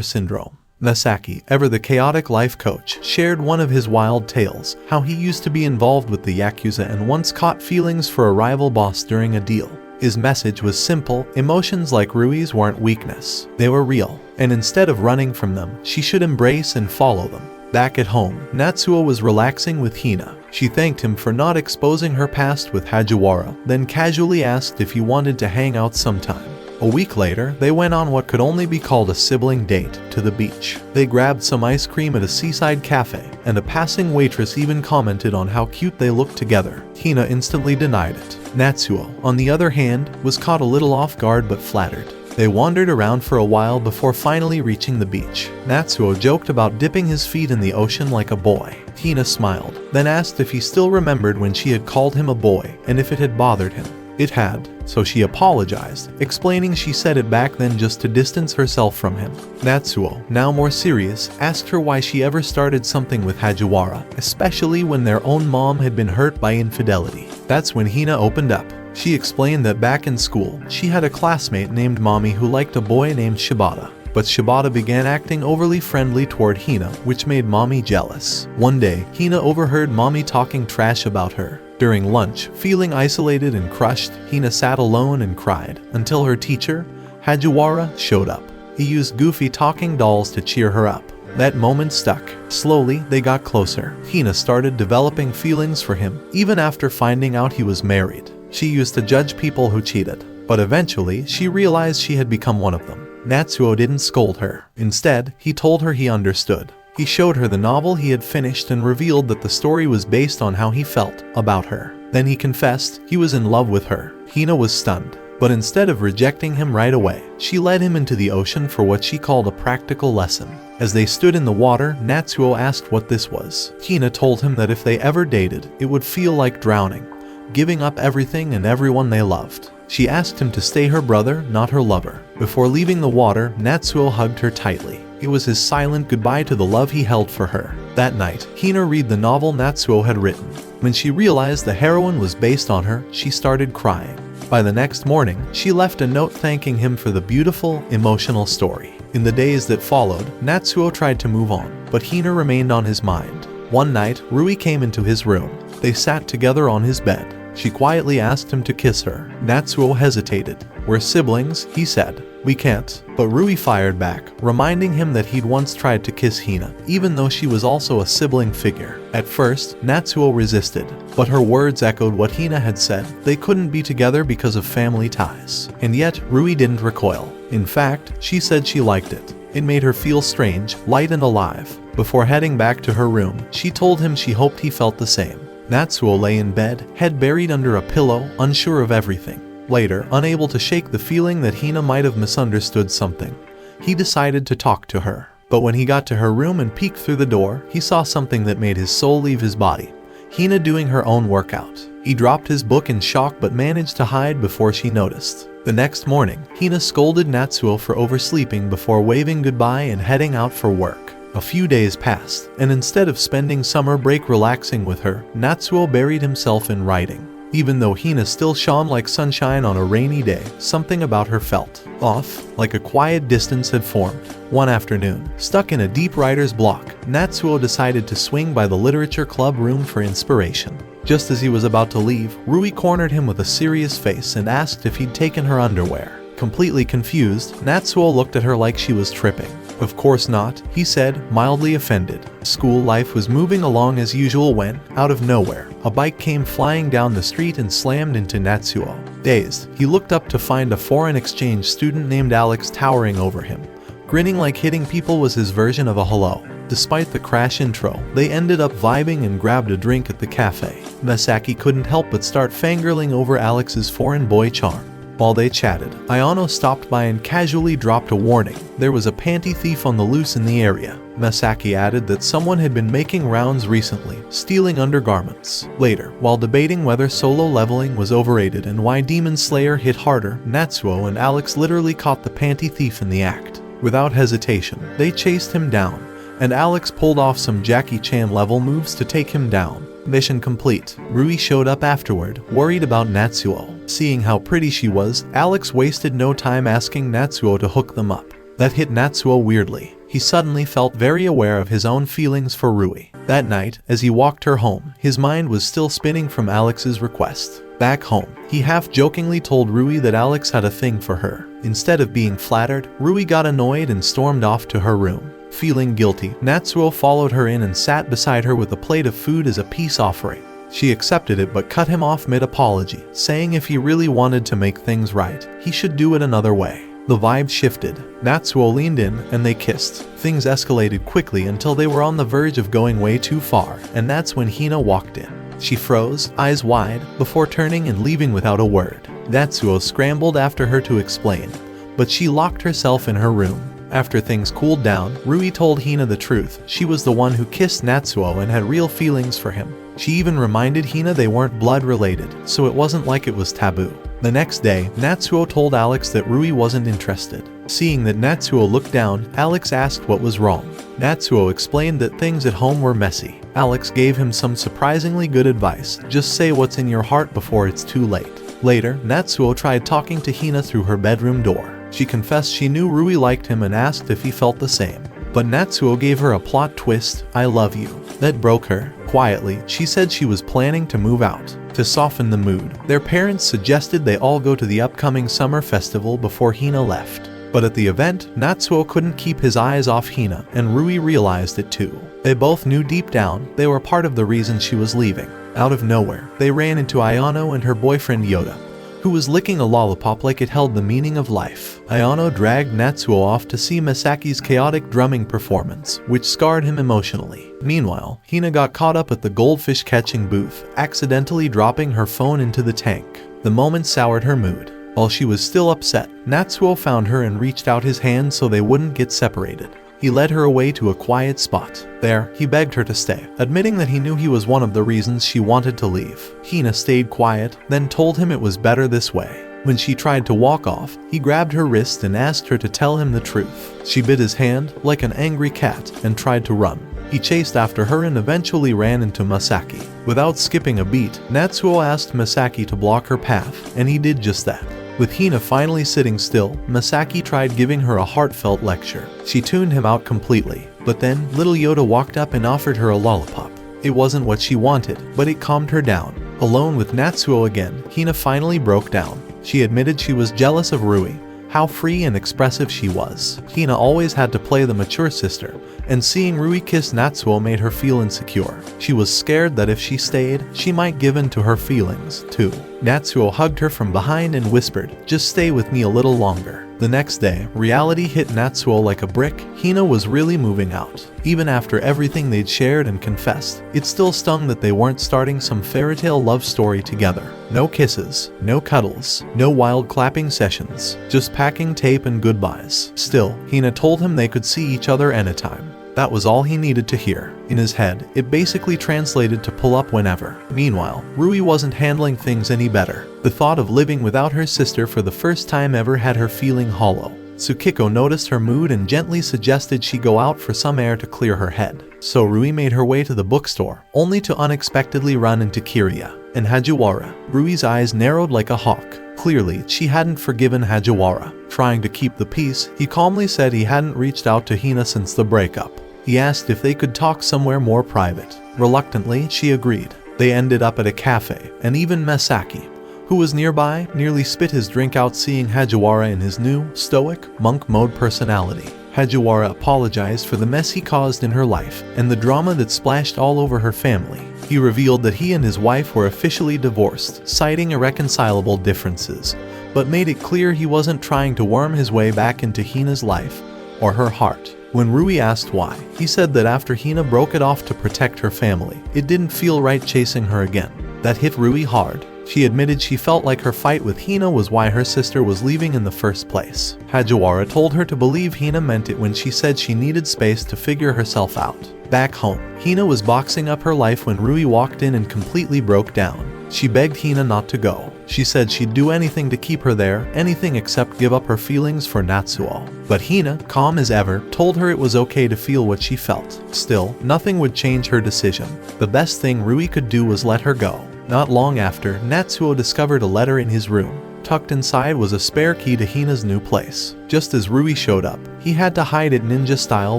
S1: syndrome. Masaki, ever the chaotic life coach, shared one of his wild tales, how he used to be involved with the Yakuza and once caught feelings for a rival boss during a deal. His message was simple: emotions like Rui's weren't weakness, they were real, and instead of running from them, she should embrace and follow them. Back at home, Natsuo was relaxing with Hina. She thanked him for not exposing her past with Hajiwara, then casually asked if he wanted to hang out sometime. A week later, they went on what could only be called a sibling date to the beach. They grabbed some ice cream at a seaside cafe, and a passing waitress even commented on how cute they looked together. Hina instantly denied it. Natsuo, on the other hand, was caught a little off guard but flattered. They wandered around for a while before finally reaching the beach. Natsuo joked about dipping his feet in the ocean like a boy. Hina smiled, then asked if he still remembered when she had called him a boy and if it had bothered him. It had, so she apologized, explaining she said it back then just to distance herself from him. Natsuo, now more serious, asked her why she ever started something with Hajiwara, especially when their own mom had been hurt by infidelity. That's when Hina opened up. She explained that back in school, she had a classmate named Mommy who liked a boy named Shibata. But Shibata began acting overly friendly toward Hina, which made Mommy jealous. One day, Hina overheard Mommy talking trash about her. During lunch, feeling isolated and crushed, Hina sat alone and cried, until her teacher, Hajiwara, showed up. He used goofy talking dolls to cheer her up. That moment stuck. Slowly, they got closer. Hina started developing feelings for him, even after finding out he was married. She used to judge people who cheated, but eventually, she realized she had become one of them. Natsuo didn't scold her. Instead, he told her he understood. He showed her the novel he had finished and revealed that the story was based on how he felt about her. Then he confessed he was in love with her. Hina was stunned. But instead of rejecting him right away, she led him into the ocean for what she called a practical lesson. As they stood in the water, Natsuo asked what this was. Hina told him that if they ever dated, it would feel like drowning, giving up everything and everyone they loved. She asked him to stay her brother, not her lover. Before leaving the water, Natsuo hugged her tightly. It was his silent goodbye to the love he held for her. That night, Hina read the novel Natsuo had written. When she realized the heroine was based on her, she started crying. By the next morning, she left a note thanking him for the beautiful, emotional story. In the days that followed, Natsuo tried to move on, but Hina remained on his mind. One night, Rui came into his room. They sat together on his bed. She quietly asked him to kiss her. Natsuo hesitated. "We're siblings," he said. "We can't." But Rui fired back, reminding him that he'd once tried to kiss Hina, even though she was also a sibling figure. At first, Natsuo resisted, but her words echoed what Hina had said. They couldn't be together because of family ties. And yet, Rui didn't recoil. In fact, she said she liked it. It made her feel strange, light and alive. Before heading back to her room, she told him she hoped he felt the same. Natsuo lay in bed, head buried under a pillow, unsure of everything. Later, unable to shake the feeling that Hina might have misunderstood something, he decided to talk to her. But when he got to her room and peeked through the door, he saw something that made his soul leave his body. Hina doing her own workout. He dropped his book in shock but managed to hide before she noticed. The next morning, Hina scolded Natsuo for oversleeping before waving goodbye and heading out for work. A few days passed, and instead of spending summer break relaxing with her, Natsuo buried himself in writing. Even though Hina still shone like sunshine on a rainy day, something about her felt off, like a quiet distance had formed. One afternoon, stuck in a deep writer's block, Natsuo decided to swing by the literature club room for inspiration. Just as he was about to leave, Rui cornered him with a serious face and asked if he'd taken her underwear. Completely confused, Natsuo looked at her like she was tripping. "Of course not," he said, mildly offended. School life was moving along as usual when, out of nowhere, a bike came flying down the street and slammed into Natsuo. Dazed, he looked up to find a foreign exchange student named Alex towering over him. Grinning like hitting people was his version of a hello. Despite the crash intro, they ended up vibing and grabbed a drink at the cafe. Masaki couldn't help but start fangirling over Alex's foreign boy charm. While they chatted, Ayano stopped by and casually dropped a warning. There was a panty thief on the loose in the area. Masaki added that someone had been making rounds recently, stealing undergarments. Later, while debating whether solo leveling was overrated and why Demon Slayer hit harder, Natsuo and Alex literally caught the panty thief in the act. Without hesitation, they chased him down, and Alex pulled off some Jackie Chan level moves to take him down. Mission complete. Rui showed up afterward, worried about Natsuo. Seeing how pretty she was, Alex wasted no time asking Natsuo to hook them up. That hit Natsuo weirdly. He suddenly felt very aware of his own feelings for Rui. That night, as he walked her home, his mind was still spinning from Alex's request. Back home, he half-jokingly told Rui that Alex had a thing for her. Instead of being flattered, Rui got annoyed and stormed off to her room. Feeling guilty, Natsuo followed her in and sat beside her with a plate of food as a peace offering. She accepted it but cut him off mid-apology, saying if he really wanted to make things right, he should do it another way. The vibe shifted. Natsuo leaned in and they kissed. Things escalated quickly until they were on the verge of going way too far, and that's when Hina walked in. She froze, eyes wide, before turning and leaving without a word. Natsuo scrambled after her to explain, but she locked herself in her room. After things cooled down, Rui told Hina the truth. She was the one who kissed Natsuo and had real feelings for him. She even reminded Hina they weren't blood related, so it wasn't like it was taboo. The next day, Natsuo told Alex that Rui wasn't interested. Seeing that Natsuo looked down, Alex asked what was wrong. Natsuo explained that things at home were messy. Alex gave him some surprisingly good advice: just say what's in your heart before it's too late. Later, Natsuo tried talking to Hina through her bedroom door. She confessed she knew Rui liked him and asked if he felt the same. But Natsuo gave her a plot twist: I love you. That broke her. Quietly, she said she was planning to move out. To soften the mood, their parents suggested they all go to the upcoming summer festival before Hina left. But at the event, Natsuo couldn't keep his eyes off Hina, and Rui realized it too. They both knew deep down they were part of the reason she was leaving. Out of nowhere, they ran into Ayano and her boyfriend Yoda, who was licking a lollipop like it held the meaning of life. Ayano dragged Natsuo off to see Masaki's chaotic drumming performance, which scarred him emotionally. Meanwhile, Hina got caught up at the goldfish catching booth, accidentally dropping her phone into the tank. The moment soured her mood. While she was still upset, Natsuo found her and reached out his hand so they wouldn't get separated. He led her away to a quiet spot. There, he begged her to stay, admitting that he knew he was one of the reasons she wanted to leave. Hina stayed quiet, then told him it was better this way. When she tried to walk off, he grabbed her wrist and asked her to tell him the truth. She bit his hand like an angry cat and tried to run. He chased after her and eventually ran into Masaki. Without skipping a beat, Natsuo asked Masaki to block her path, and he did just that. With Hina finally sitting still, Masaki tried giving her a heartfelt lecture. She tuned him out completely, but then little Yoda walked up and offered her a lollipop. It wasn't what she wanted, but it calmed her down. Alone with Natsuo again, Hina finally broke down. She admitted she was jealous of Rui, how free and expressive she was. Hina always had to play the mature sister, and seeing Rui kiss Natsuo made her feel insecure. She was scared that if she stayed, she might give in to her feelings, too. Natsuo hugged her from behind and whispered, "Just stay with me a little longer." The next day, reality hit Natsuo like a brick. Hina was really moving out. Even after everything they'd shared and confessed, it still stung that they weren't starting some fairytale love story together. No kisses, no cuddles, no wild clapping sessions, just packing tape and goodbyes. Still, Hina told him they could see each other anytime. That was all he needed to hear. In his head, it basically translated to pull up whenever. Meanwhile, Rui wasn't handling things any better. The thought of living without her sister for the first time ever had her feeling hollow. Tsukiko noticed her mood and gently suggested she go out for some air to clear her head. So Rui made her way to the bookstore, only to unexpectedly run into Kiriya and Hajiwara. Rui's eyes narrowed like a hawk. Clearly, she hadn't forgiven Hajiwara. Trying to keep the peace, he calmly said he hadn't reached out to Hina since the breakup. He asked if they could talk somewhere more private. Reluctantly, she agreed. They ended up at a cafe, and even Masaki, who was nearby, nearly spit his drink out seeing Hajiwara in his new, stoic, monk mode personality. Hajiwara apologized for the mess he caused in her life and the drama that splashed all over her family. He revealed that he and his wife were officially divorced, citing irreconcilable differences, but made it clear he wasn't trying to worm his way back into Hina's life or her heart. When Rui asked why, he said that after Hina broke it off to protect her family, it didn't feel right chasing her again. That hit Rui hard. She admitted she felt like her fight with Hina was why her sister was leaving in the first place. Hajiwara told her to believe Hina meant it when she said she needed space to figure herself out. Back home, Hina was boxing up her life when Rui walked in and completely broke down. She begged Hina not to go. She said she'd do anything to keep her there, anything except give up her feelings for Natsuo. But Hina, calm as ever, told her it was okay to feel what she felt. Still, nothing would change her decision. The best thing Rui could do was let her go. Not long after, Natsuo discovered a letter in his room. Tucked inside was a spare key to Hina's new place. Just as Rui showed up, he had to hide it ninja style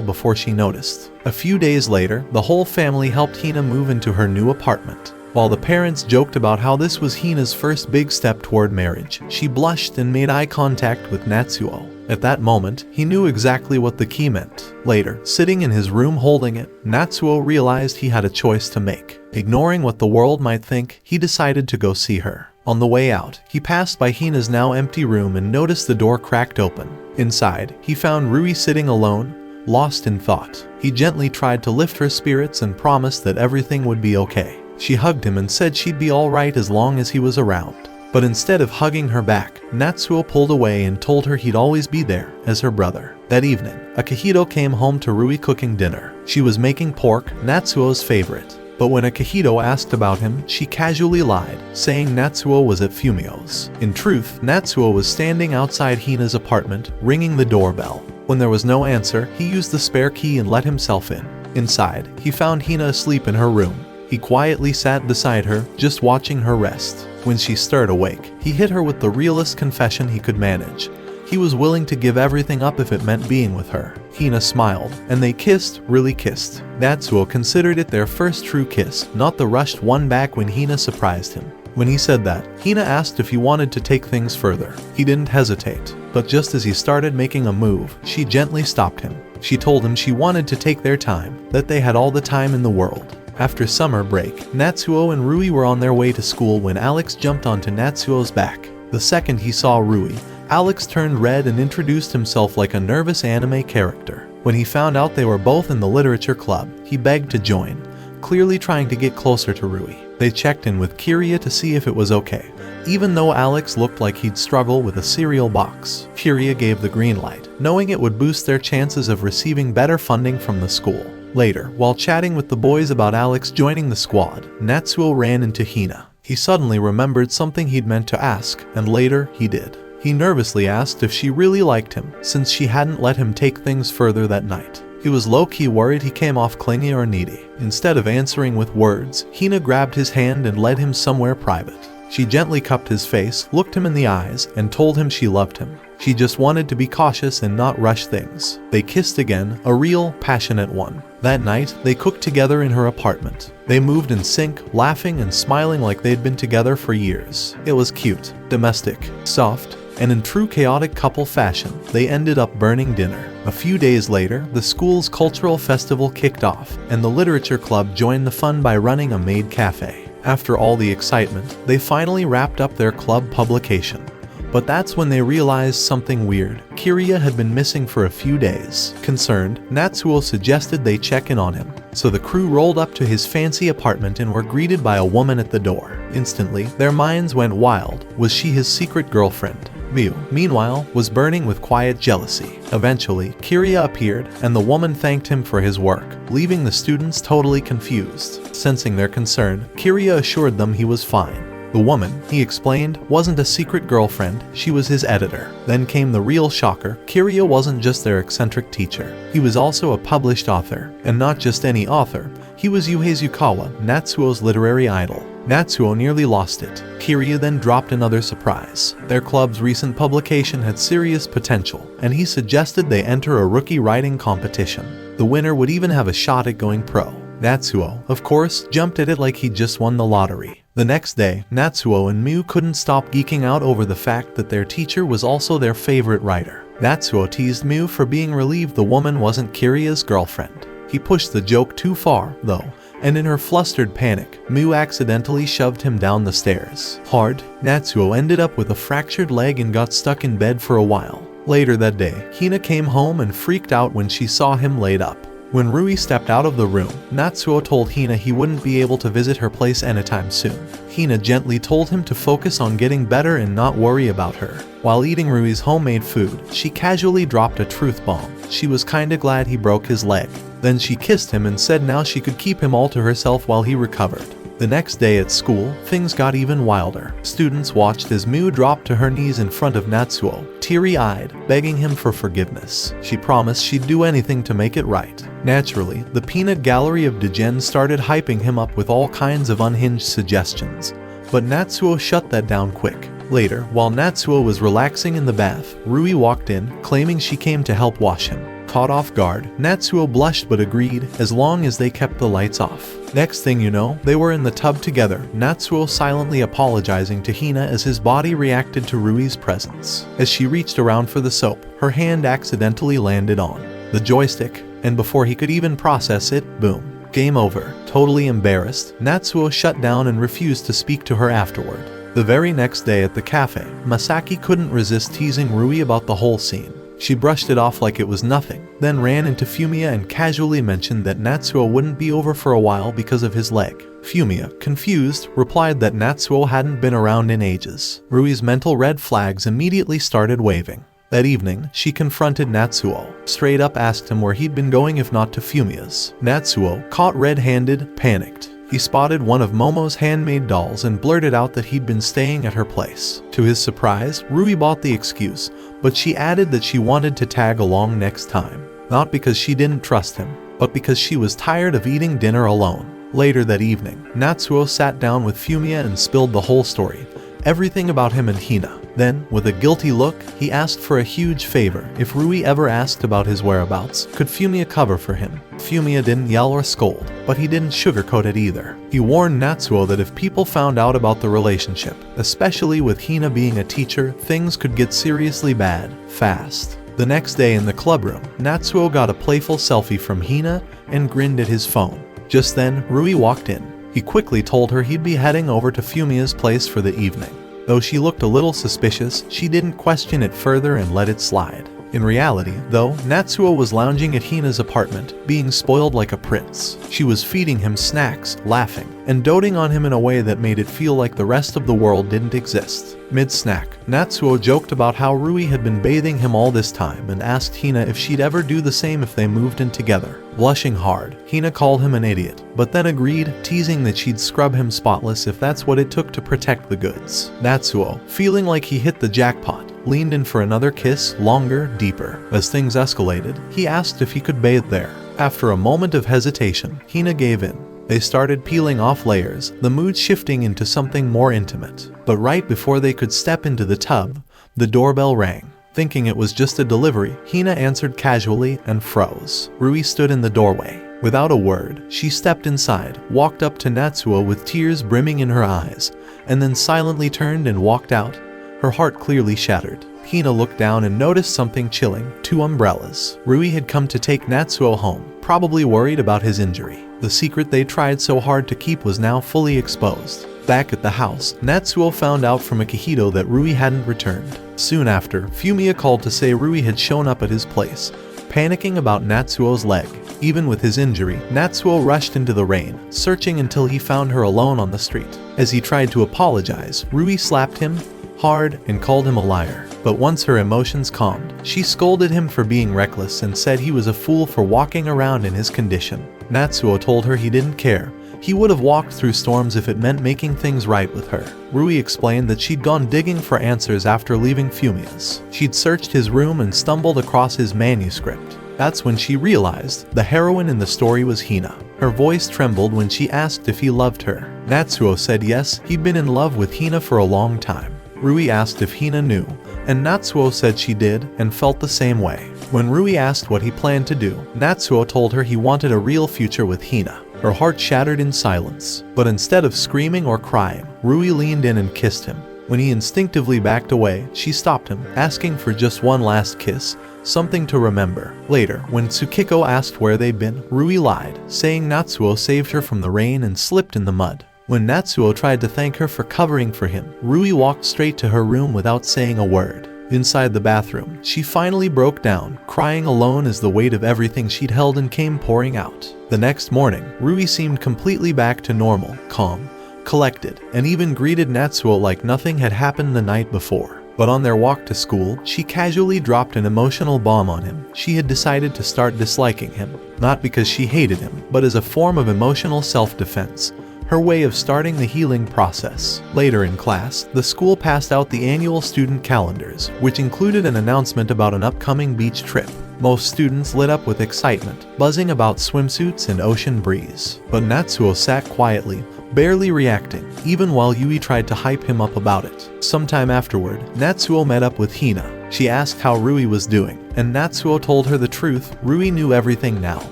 S1: before she noticed. A few days later, the whole family helped Hina move into her new apartment. While the parents joked about how this was Hina's first big step toward marriage, she blushed and made eye contact with Natsuo. At that moment, he knew exactly what the key meant. Later, sitting in his room holding it, Natsuo realized he had a choice to make. Ignoring what the world might think, he decided to go see her. On the way out, he passed by Hina's now empty room and noticed the door cracked open. Inside, he found Rui sitting alone, lost in thought. He gently tried to lift her spirits and promised that everything would be okay. She hugged him and said she'd be alright as long as he was around. But instead of hugging her back, Natsuo pulled away and told her he'd always be there, as her brother. That evening, Akihito came home to Rui cooking dinner. She was making pork, Natsuo's favorite. But when Akihito asked about him, she casually lied, saying Natsuo was at Fumio's. In truth, Natsuo was standing outside Hina's apartment, ringing the doorbell. When there was no answer, he used the spare key and let himself in. Inside, he found Hina asleep in her room. He quietly sat beside her, just watching her rest. When she stirred awake, he hit her with the realest confession he could manage. He was willing to give everything up if it meant being with her. Hina smiled, and they kissed, really kissed. Natsuo considered it their first true kiss, not the rushed one back when Hina surprised him. When he said that, Hina asked if he wanted to take things further. He didn't hesitate, but just as he started making a move, she gently stopped him. She told him she wanted to take their time, that they had all the time in the world. After summer break, Natsuo and Rui were on their way to school when Alex jumped onto Natsuo's back. The second he saw Rui, Alex turned red and introduced himself like a nervous anime character. When he found out they were both in the literature club, he begged to join, clearly trying to get closer to Rui. They checked in with Kiria to see if it was okay. Even though Alex looked like he'd struggle with a cereal box, Kiria gave the green light, knowing it would boost their chances of receiving better funding from the school. Later, while chatting with the boys about Alex joining the squad, Natsuo ran into Hina. He suddenly remembered something he'd meant to ask, and later, he did. He nervously asked if she really liked him, since she hadn't let him take things further that night. He was low-key worried he came off clingy or needy. Instead of answering with words, Hina grabbed his hand and led him somewhere private. She gently cupped his face, looked him in the eyes, and told him she loved him. She just wanted to be cautious and not rush things. They kissed again, a real, passionate one. That night, they cooked together in her apartment. They moved in sync, laughing and smiling like they'd been together for years. It was cute, domestic, soft, and in true chaotic couple fashion, they ended up burning dinner. A few days later, the school's cultural festival kicked off, and the literature club joined the fun by running a maid cafe. After all the excitement, they finally wrapped up their club publication. But that's when they realized something weird. Kiria had been missing for a few days. Concerned, Natsuo suggested they check in on him. So the crew rolled up to his fancy apartment and were greeted by a woman at the door. Instantly, their minds went wild. Was she his secret girlfriend? Miu, meanwhile, was burning with quiet jealousy. Eventually, Kiria appeared, and the woman thanked him for his work, leaving the students totally confused. Sensing their concern, Kiria assured them he was fine. The woman, he explained, wasn't a secret girlfriend, she was his editor. Then came the real shocker, Kiria wasn't just their eccentric teacher. He was also a published author. And not just any author, he was Yuhei Yukawa, Natsuo's literary idol. Natsuo nearly lost it. Kiria then dropped another surprise. Their club's recent publication had serious potential, and he suggested they enter a rookie writing competition. The winner would even have a shot at going pro. Natsuo, of course, jumped at it like he'd just won the lottery. The next day, Natsuo and Miu couldn't stop geeking out over the fact that their teacher was also their favorite writer. Natsuo teased Miu for being relieved the woman wasn't Kiria's girlfriend. He pushed the joke too far, though, and in her flustered panic, Miu accidentally shoved him down the stairs. Hard, Natsuo ended up with a fractured leg and got stuck in bed for a while. Later that day, Hina came home and freaked out when she saw him laid up. When Rui stepped out of the room, Natsuo told Hina he wouldn't be able to visit her place anytime soon. Hina gently told him to focus on getting better and not worry about her. While eating Rui's homemade food, she casually dropped a truth bomb. She was kinda glad he broke his leg. Then she kissed him and said now she could keep him all to herself while he recovered. The next day at school, things got even wilder. Students watched as Miu dropped to her knees in front of Natsuo, teary-eyed, begging him for forgiveness. She promised she'd do anything to make it right. Naturally, the peanut gallery of Degen started hyping him up with all kinds of unhinged suggestions. But Natsuo shut that down quick. Later, while Natsuo was relaxing in the bath, Rui walked in, claiming she came to help wash him. Caught off guard, Natsuo blushed but agreed as long as they kept the lights off. Next thing you know, they were in the tub together, Natsuo silently apologizing to Hina as his body reacted to Rui's presence. As she reached around for the soap, her hand accidentally landed on the joystick, and before he could even process it, boom. Game over. Totally embarrassed, Natsuo shut down and refused to speak to her afterward. The very next day at the cafe, Masaki couldn't resist teasing Rui about the whole scene. She brushed it off like it was nothing, then ran into Fumiya and casually mentioned that Natsuo wouldn't be over for a while because of his leg. Fumiya, confused, replied that Natsuo hadn't been around in ages. Rui's mental red flags immediately started waving. That evening, she confronted Natsuo, straight up asked him where he'd been going if not to Fumiya's. Natsuo, caught red-handed, panicked. he spotted one of Momo's handmade dolls and blurted out that he'd been staying at her place. To his surprise, Rui bought the excuse, but she added that she wanted to tag along next time. Not because she didn't trust him, but because she was tired of eating dinner alone. Later that evening, Natsuo sat down with Fumiya and spilled the whole story, everything about him and Hina. Then, with a guilty look, he asked for a huge favor. If Rui ever asked about his whereabouts, could Fumiya cover for him? Fumiya didn't yell or scold, but he didn't sugarcoat it either. He warned Natsuo that if people found out about the relationship, especially with Hina being a teacher, things could get seriously bad, fast. The next day in the club room, Natsuo got a playful selfie from Hina and grinned at his phone. Just then, Rui walked in. He quickly told her he'd be heading over to Fumiya's place for the evening. Though she looked a little suspicious, she didn't question it further and let it slide. In reality, though, Natsuo was lounging at Hina's apartment, being spoiled like a prince. She was feeding him snacks, laughing, and doting on him in a way that made it feel like the rest of the world didn't exist. Mid-snack, Natsuo joked about how Rui had been bathing him all this time and asked Hina if she'd ever do the same if they moved in together. Blushing hard, Hina called him an idiot, but then agreed, teasing that she'd scrub him spotless if that's what it took to protect the goods. Natsuo, feeling like he hit the jackpot, leaned in for another kiss, longer, deeper. As things escalated, he asked if he could bathe there. After a moment of hesitation, Hina gave in. They started peeling off layers, the mood shifting into something more intimate. But right before they could step into the tub, the doorbell rang. Thinking it was just a delivery, Hina answered casually and froze. Rui stood in the doorway. Without a word, she stepped inside, walked up to Natsuo with tears brimming in her eyes, and then silently turned and walked out, her heart clearly shattered. Hina looked down and noticed something chilling, 2 umbrellas. Rui had come to take Natsuo home, probably worried about his injury. The secret they tried so hard to keep was now fully exposed. Back at the house, Natsuo found out from Akihito that Rui hadn't returned. Soon after, Fumiya called to say Rui had shown up at his place, panicking about Natsuo's leg. Even with his injury, Natsuo rushed into the rain, searching until he found her alone on the street. As he tried to apologize, Rui slapped him hard and called him a liar. But once her emotions calmed, she scolded him for being reckless and said he was a fool for walking around in his condition. Natsuo told her he didn't care. He would have walked through storms if it meant making things right with her. Rui explained that she'd gone digging for answers after leaving Fumiya's. She'd searched his room and stumbled across his manuscript. That's when she realized the heroine in the story was Hina. Her voice trembled when she asked if he loved her. Natsuo said yes, he'd been in love with Hina for a long time. Rui asked if Hina knew, and Natsuo said she did and felt the same way. When Rui asked what he planned to do, Natsuo told her he wanted a real future with Hina. Her heart shattered in silence, but instead of screaming or crying, Rui leaned in and kissed him. When he instinctively backed away, she stopped him, asking for just one last kiss, something to remember. Later, when Tsukiko asked where they'd been, Rui lied, saying Natsuo saved her from the rain and slipped in the mud. When Natsuo tried to thank her for covering for him, Rui walked straight to her room without saying a word. Inside the bathroom, she finally broke down, crying alone as the weight of everything she'd held in came pouring out. The next morning, Rui seemed completely back to normal, calm, collected, and even greeted Natsuo like nothing had happened the night before. But on their walk to school, she casually dropped an emotional bomb on him. She had decided to start disliking him, not because she hated him, but as a form of emotional self-defense. Her way of starting the healing process. Later in class, the school passed out the annual student calendars, which included an announcement about an upcoming beach trip. Most students lit up with excitement, buzzing about swimsuits and ocean breeze. But Natsuo sat quietly, barely reacting, even while Yui tried to hype him up about it. Sometime afterward, Natsuo met up with Hina. She asked how Rui was doing, and Natsuo told her the truth. Rui knew everything now,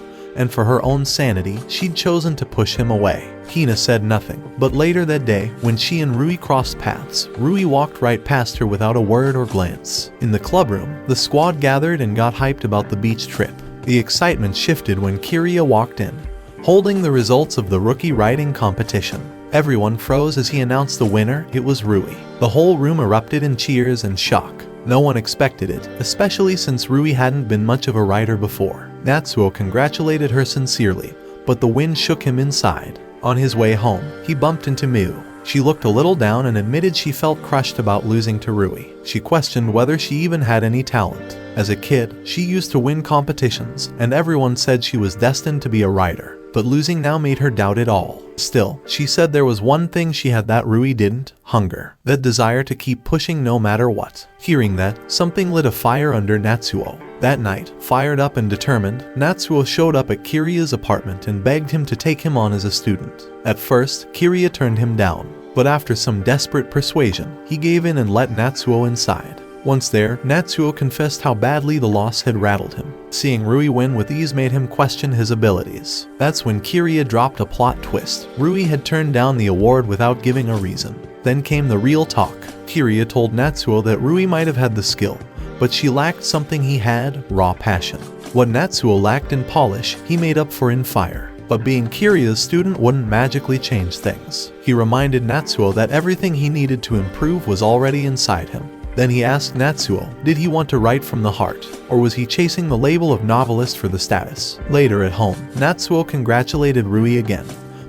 S1: and for her own sanity, she'd chosen to push him away. Hina said nothing, but later that day, when she and Rui crossed paths, Rui walked right past her without a word or glance. In the clubroom, the squad gathered and got hyped about the beach trip. The excitement shifted when Kiria walked in, holding the results of the rookie writing competition. Everyone froze as he announced the winner. It was Rui. The whole room erupted in cheers and shock. No one expected it, especially since Rui hadn't been much of a writer before. Natsuo congratulated her sincerely, but the wind shook him inside. On his way home, he bumped into Miu. She looked a little down and admitted she felt crushed about losing to Rui. She questioned whether she even had any talent. As a kid, she used to win competitions, and everyone said she was destined to be a writer. but losing now made her doubt it all. Still, she said there was one thing she had that Rui didn't: hunger, that desire to keep pushing no matter what. Hearing that, something lit a fire under Natsuo. That night, fired up and determined, Natsuo showed up at Kiriya's apartment and begged him to take him on as a student. At first, Kiriya turned him down, but after some desperate persuasion, he gave in and let Natsuo inside. Once there, Natsuo confessed how badly the loss had rattled him. Seeing Rui win with ease made him question his abilities. That's when Kiriya dropped a plot twist. Rui had turned down the award without giving a reason. Then came the real talk. Kiriya told Natsuo that Rui might have had the skill, but she lacked something he had: raw passion. What Natsuo lacked in polish, he made up for in fire. But being Kiriya's student wouldn't magically change things. He reminded Natsuo that everything he needed to improve was already inside him. Then he asked Natsuo, did he want to write from the heart, or was he chasing the label of novelist for the status? Later at home, Natsuo congratulated Rui again,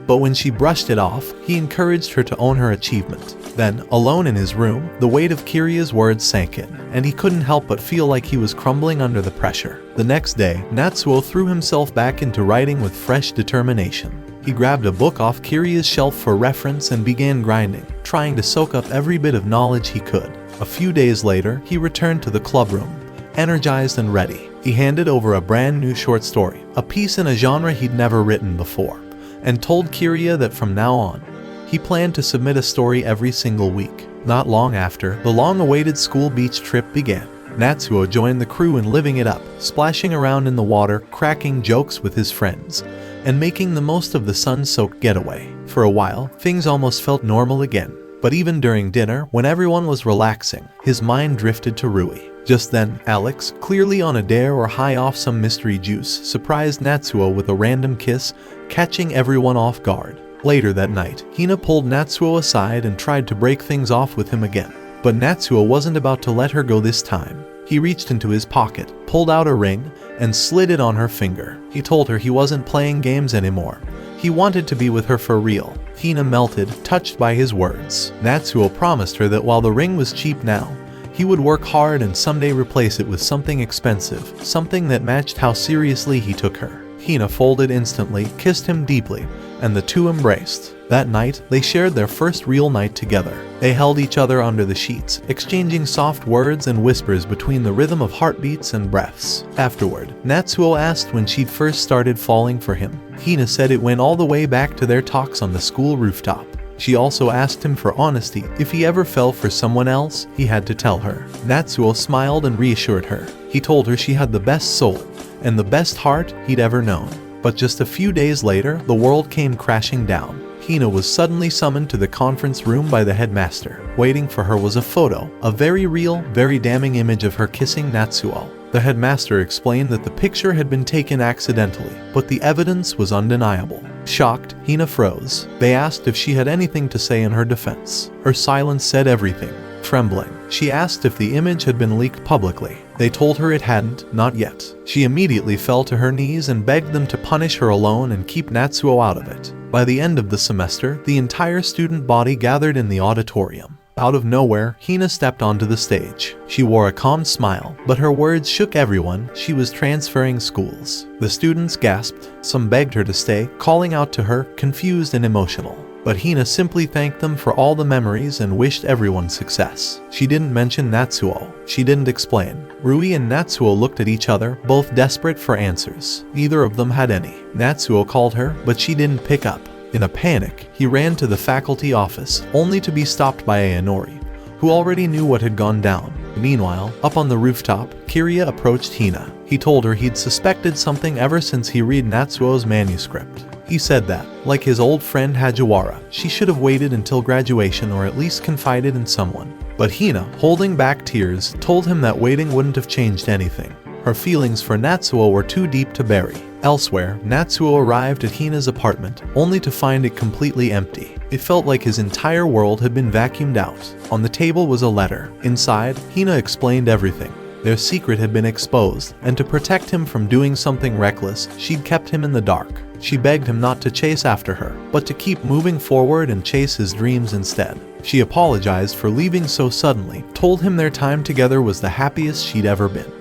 S1: but when she brushed it off, he encouraged her to own her achievement. Then, alone in his room, the weight of Kiriya's words sank in, and he couldn't help but feel like he was crumbling under the pressure. The next day, Natsuo threw himself back into writing with fresh determination. He grabbed a book off Kiriya's shelf for reference and began grinding, trying to soak up every bit of knowledge he could. A few days later, he returned to the club room, energized and ready. He handed over a brand new short story, a piece in a genre he'd never written before, and told Kiriya that from now on, he planned to submit a story every single week. Not long after, the long-awaited school beach trip began. Natsuo joined the crew in living it up, splashing around in the water, cracking jokes with his friends, and making the most of the sun-soaked getaway. For a while, things almost felt normal again. But even during dinner, when everyone was relaxing, his mind drifted to Rui. Just then, Alex, clearly on a dare or high off some mystery juice, surprised Natsuo with a random kiss, catching everyone off guard. Later that night, Hina pulled Natsuo aside and tried to break things off with him again. But Natsuo wasn't about to let her go this time. He reached into his pocket, pulled out a ring, and slid it on her finger. He told her he wasn't playing games anymore. He wanted to be with her for real. Hina melted, touched by his words. Natsuo promised her that while the ring was cheap now, he would work hard and someday replace it with something expensive, something that matched how seriously he took her. Hina folded instantly, kissed him deeply, and the two embraced. That night, they shared their first real night together. They held each other under the sheets, exchanging soft words and whispers between the rhythm of heartbeats and breaths. Afterward, Natsuo asked when she'd first started falling for him. Hina said it went all the way back to their talks on the school rooftop. She also asked him for honesty. If he ever fell for someone else, he had to tell her. Natsuo smiled and reassured her. He told her she had the best soul and the best heart he'd ever known. But just a few days later, the world came crashing down. Hina was suddenly summoned to the conference room by the headmaster. Waiting for her was a photo, a very real, very damning image of her kissing Natsuo. The headmaster explained that the picture had been taken accidentally, but the evidence was undeniable. Shocked, Hina froze. They asked if she had anything to say in her defense. Her silence said everything. Trembling, she asked if the image had been leaked publicly. They told her it hadn't, not yet. She immediately fell to her knees and begged them to punish her alone and keep Natsuo out of it. By the end of the semester, the entire student body gathered in the auditorium. Out of nowhere, Hina stepped onto the stage. She wore a calm smile, but her words shook everyone. She was transferring schools. The students gasped. Some begged her to stay, calling out to her, confused and emotional. But Hina simply thanked them for all the memories and wished everyone success. She didn't mention Natsuo. She didn't explain. Rui and Natsuo looked at each other, both desperate for answers. Neither of them had any. Natsuo called her, but she didn't pick up. In a panic, he ran to the faculty office, only to be stopped by Aonori, who already knew what had gone down. Meanwhile, up on the rooftop, Kiriya approached Hina. He told her he'd suspected something ever since he read Natsuo's manuscript. He said that, like his old friend Hajiwara, she should have waited until graduation or at least confided in someone. But Hina, holding back tears, told him that waiting wouldn't have changed anything. Her feelings for Natsuo were too deep to bury. Elsewhere, Natsuo arrived at Hina's apartment, only to find it completely empty. It felt like his entire world had been vacuumed out. On the table was a letter. Inside, Hina explained everything. Their secret had been exposed, and to protect him from doing something reckless, she'd kept him in the dark. She begged him not to chase after her, but to keep moving forward and chase his dreams instead. She apologized for leaving so suddenly, told him their time together was the happiest she'd ever been,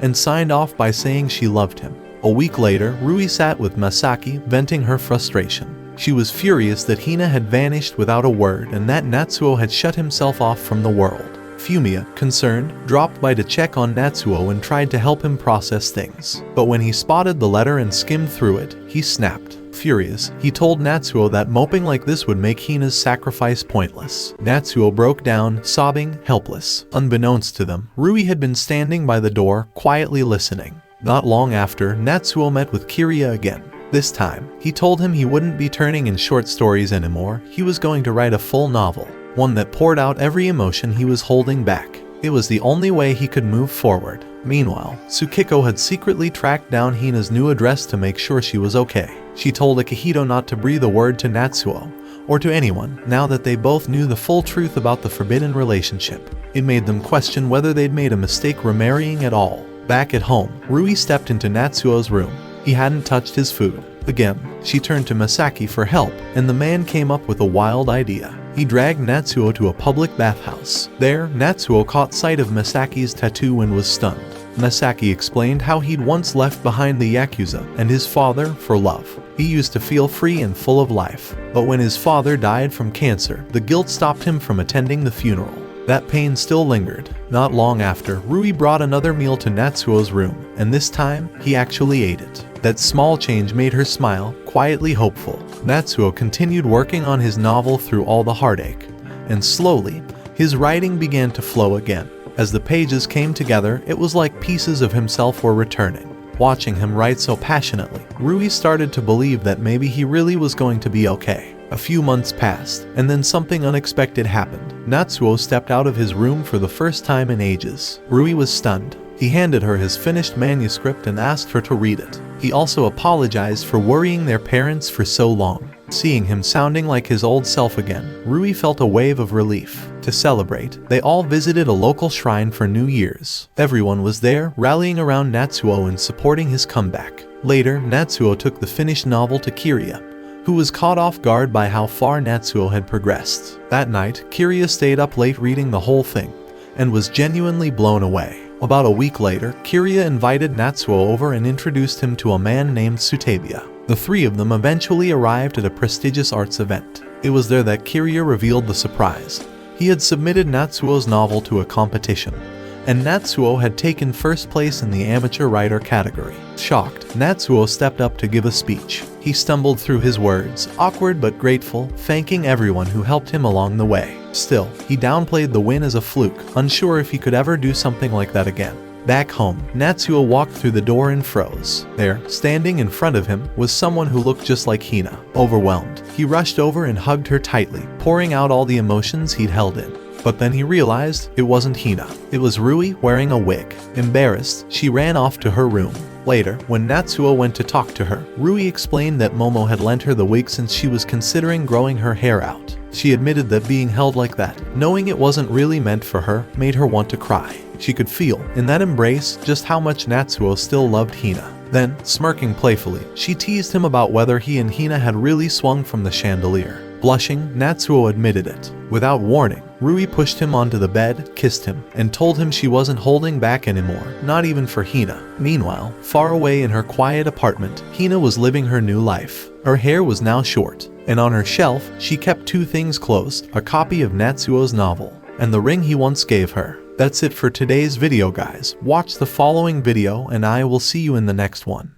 S1: and signed off by saying she loved him. A week later, Rui sat with Masaki, venting her frustration. She was furious that Hina had vanished without a word and that Natsuo had shut himself off from the world. Fumiya, concerned, dropped by to check on Natsuo and tried to help him process things. But when he spotted the letter and skimmed through it, he snapped. Furious, he told Natsuo that moping like this would make Hina's sacrifice pointless. Natsuo broke down, sobbing, helpless. Unbeknownst to them, Rui had been standing by the door, quietly listening. Not long after, Natsuo met with Kiriya again. This time, he told him he wouldn't be turning in short stories anymore, he was going to write a full novel. One that poured out every emotion he was holding back. It was the only way he could move forward. Meanwhile, Tsukiko had secretly tracked down Hina's new address to make sure she was okay. She told Akihito not to breathe a word to Natsuo, or to anyone, now that they both knew the full truth about the forbidden relationship. It made them question whether they'd made a mistake remarrying at all. Back at home, Rui stepped into Natsuo's room. He hadn't touched his food. Again, she turned to Masaki for help, and the man came up with a wild idea. He dragged Natsuo to a public bathhouse. There, Natsuo caught sight of Masaki's tattoo and was stunned. Masaki explained how he'd once left behind the Yakuza and his father for love. He used to feel free and full of life. But when his father died from cancer, the guilt stopped him from attending the funeral. That pain still lingered. Not long after, Rui brought another meal to Natsuo's room, and this time, he actually ate it. That small change made her smile, quietly hopeful. Natsuo continued working on his novel through all the heartache, and slowly, his writing began to flow again. As the pages came together, it was like pieces of himself were returning. Watching him write so passionately, Rui started to believe that maybe he really was going to be okay. A few months passed, and then something unexpected happened. Natsuo stepped out of his room for the first time in ages. Rui was stunned. He handed her his finished manuscript and asked her to read it. He also apologized for worrying their parents for so long. Seeing him sounding like his old self again, Rui felt a wave of relief. To celebrate, they all visited a local shrine for New Year's. Everyone was there, rallying around Natsuo and supporting his comeback. Later, Natsuo took the finished novel to Kiriya, who was caught off guard by how far Natsuo had progressed. That night, Kiriya stayed up late reading the whole thing, and was genuinely blown away. About a week later, Kiriya invited Natsuo over and introduced him to a man named Sutabia. The three of them eventually arrived at a prestigious arts event. It was there that Kiriya revealed the surprise. He had submitted Natsuo's novel to a competition, and Natsuo had taken first place in the amateur writer category. Shocked, Natsuo stepped up to give a speech. He stumbled through his words, awkward but grateful, thanking everyone who helped him along the way. Still, he downplayed the win as a fluke, unsure if he could ever do something like that again. Back home, Natsuo walked through the door and froze. There, standing in front of him, was someone who looked just like Hina. Overwhelmed, he rushed over and hugged her tightly, pouring out all the emotions he'd held in. But then he realized it wasn't Hina. It was Rui wearing a wig. Embarrassed, she ran off to her room. Later, when Natsuo went to talk to her, Rui explained that Momo had lent her the wig since she was considering growing her hair out. She admitted that being held like that, knowing it wasn't really meant for her, made her want to cry. She could feel, in that embrace, just how much Natsuo still loved Hina. Then, smirking playfully, she teased him about whether he and Hina had really swung from the chandelier. Blushing, Natsuo admitted it. Without warning, Rui pushed him onto the bed, kissed him, and told him she wasn't holding back anymore, not even for Hina. Meanwhile, far away in her quiet apartment, Hina was living her new life. Her hair was now short, and on her shelf, she kept two things close, a copy of Natsuo's novel, and the ring he once gave her. That's it for today's video, guys. Watch the following video and I will see you in the next one.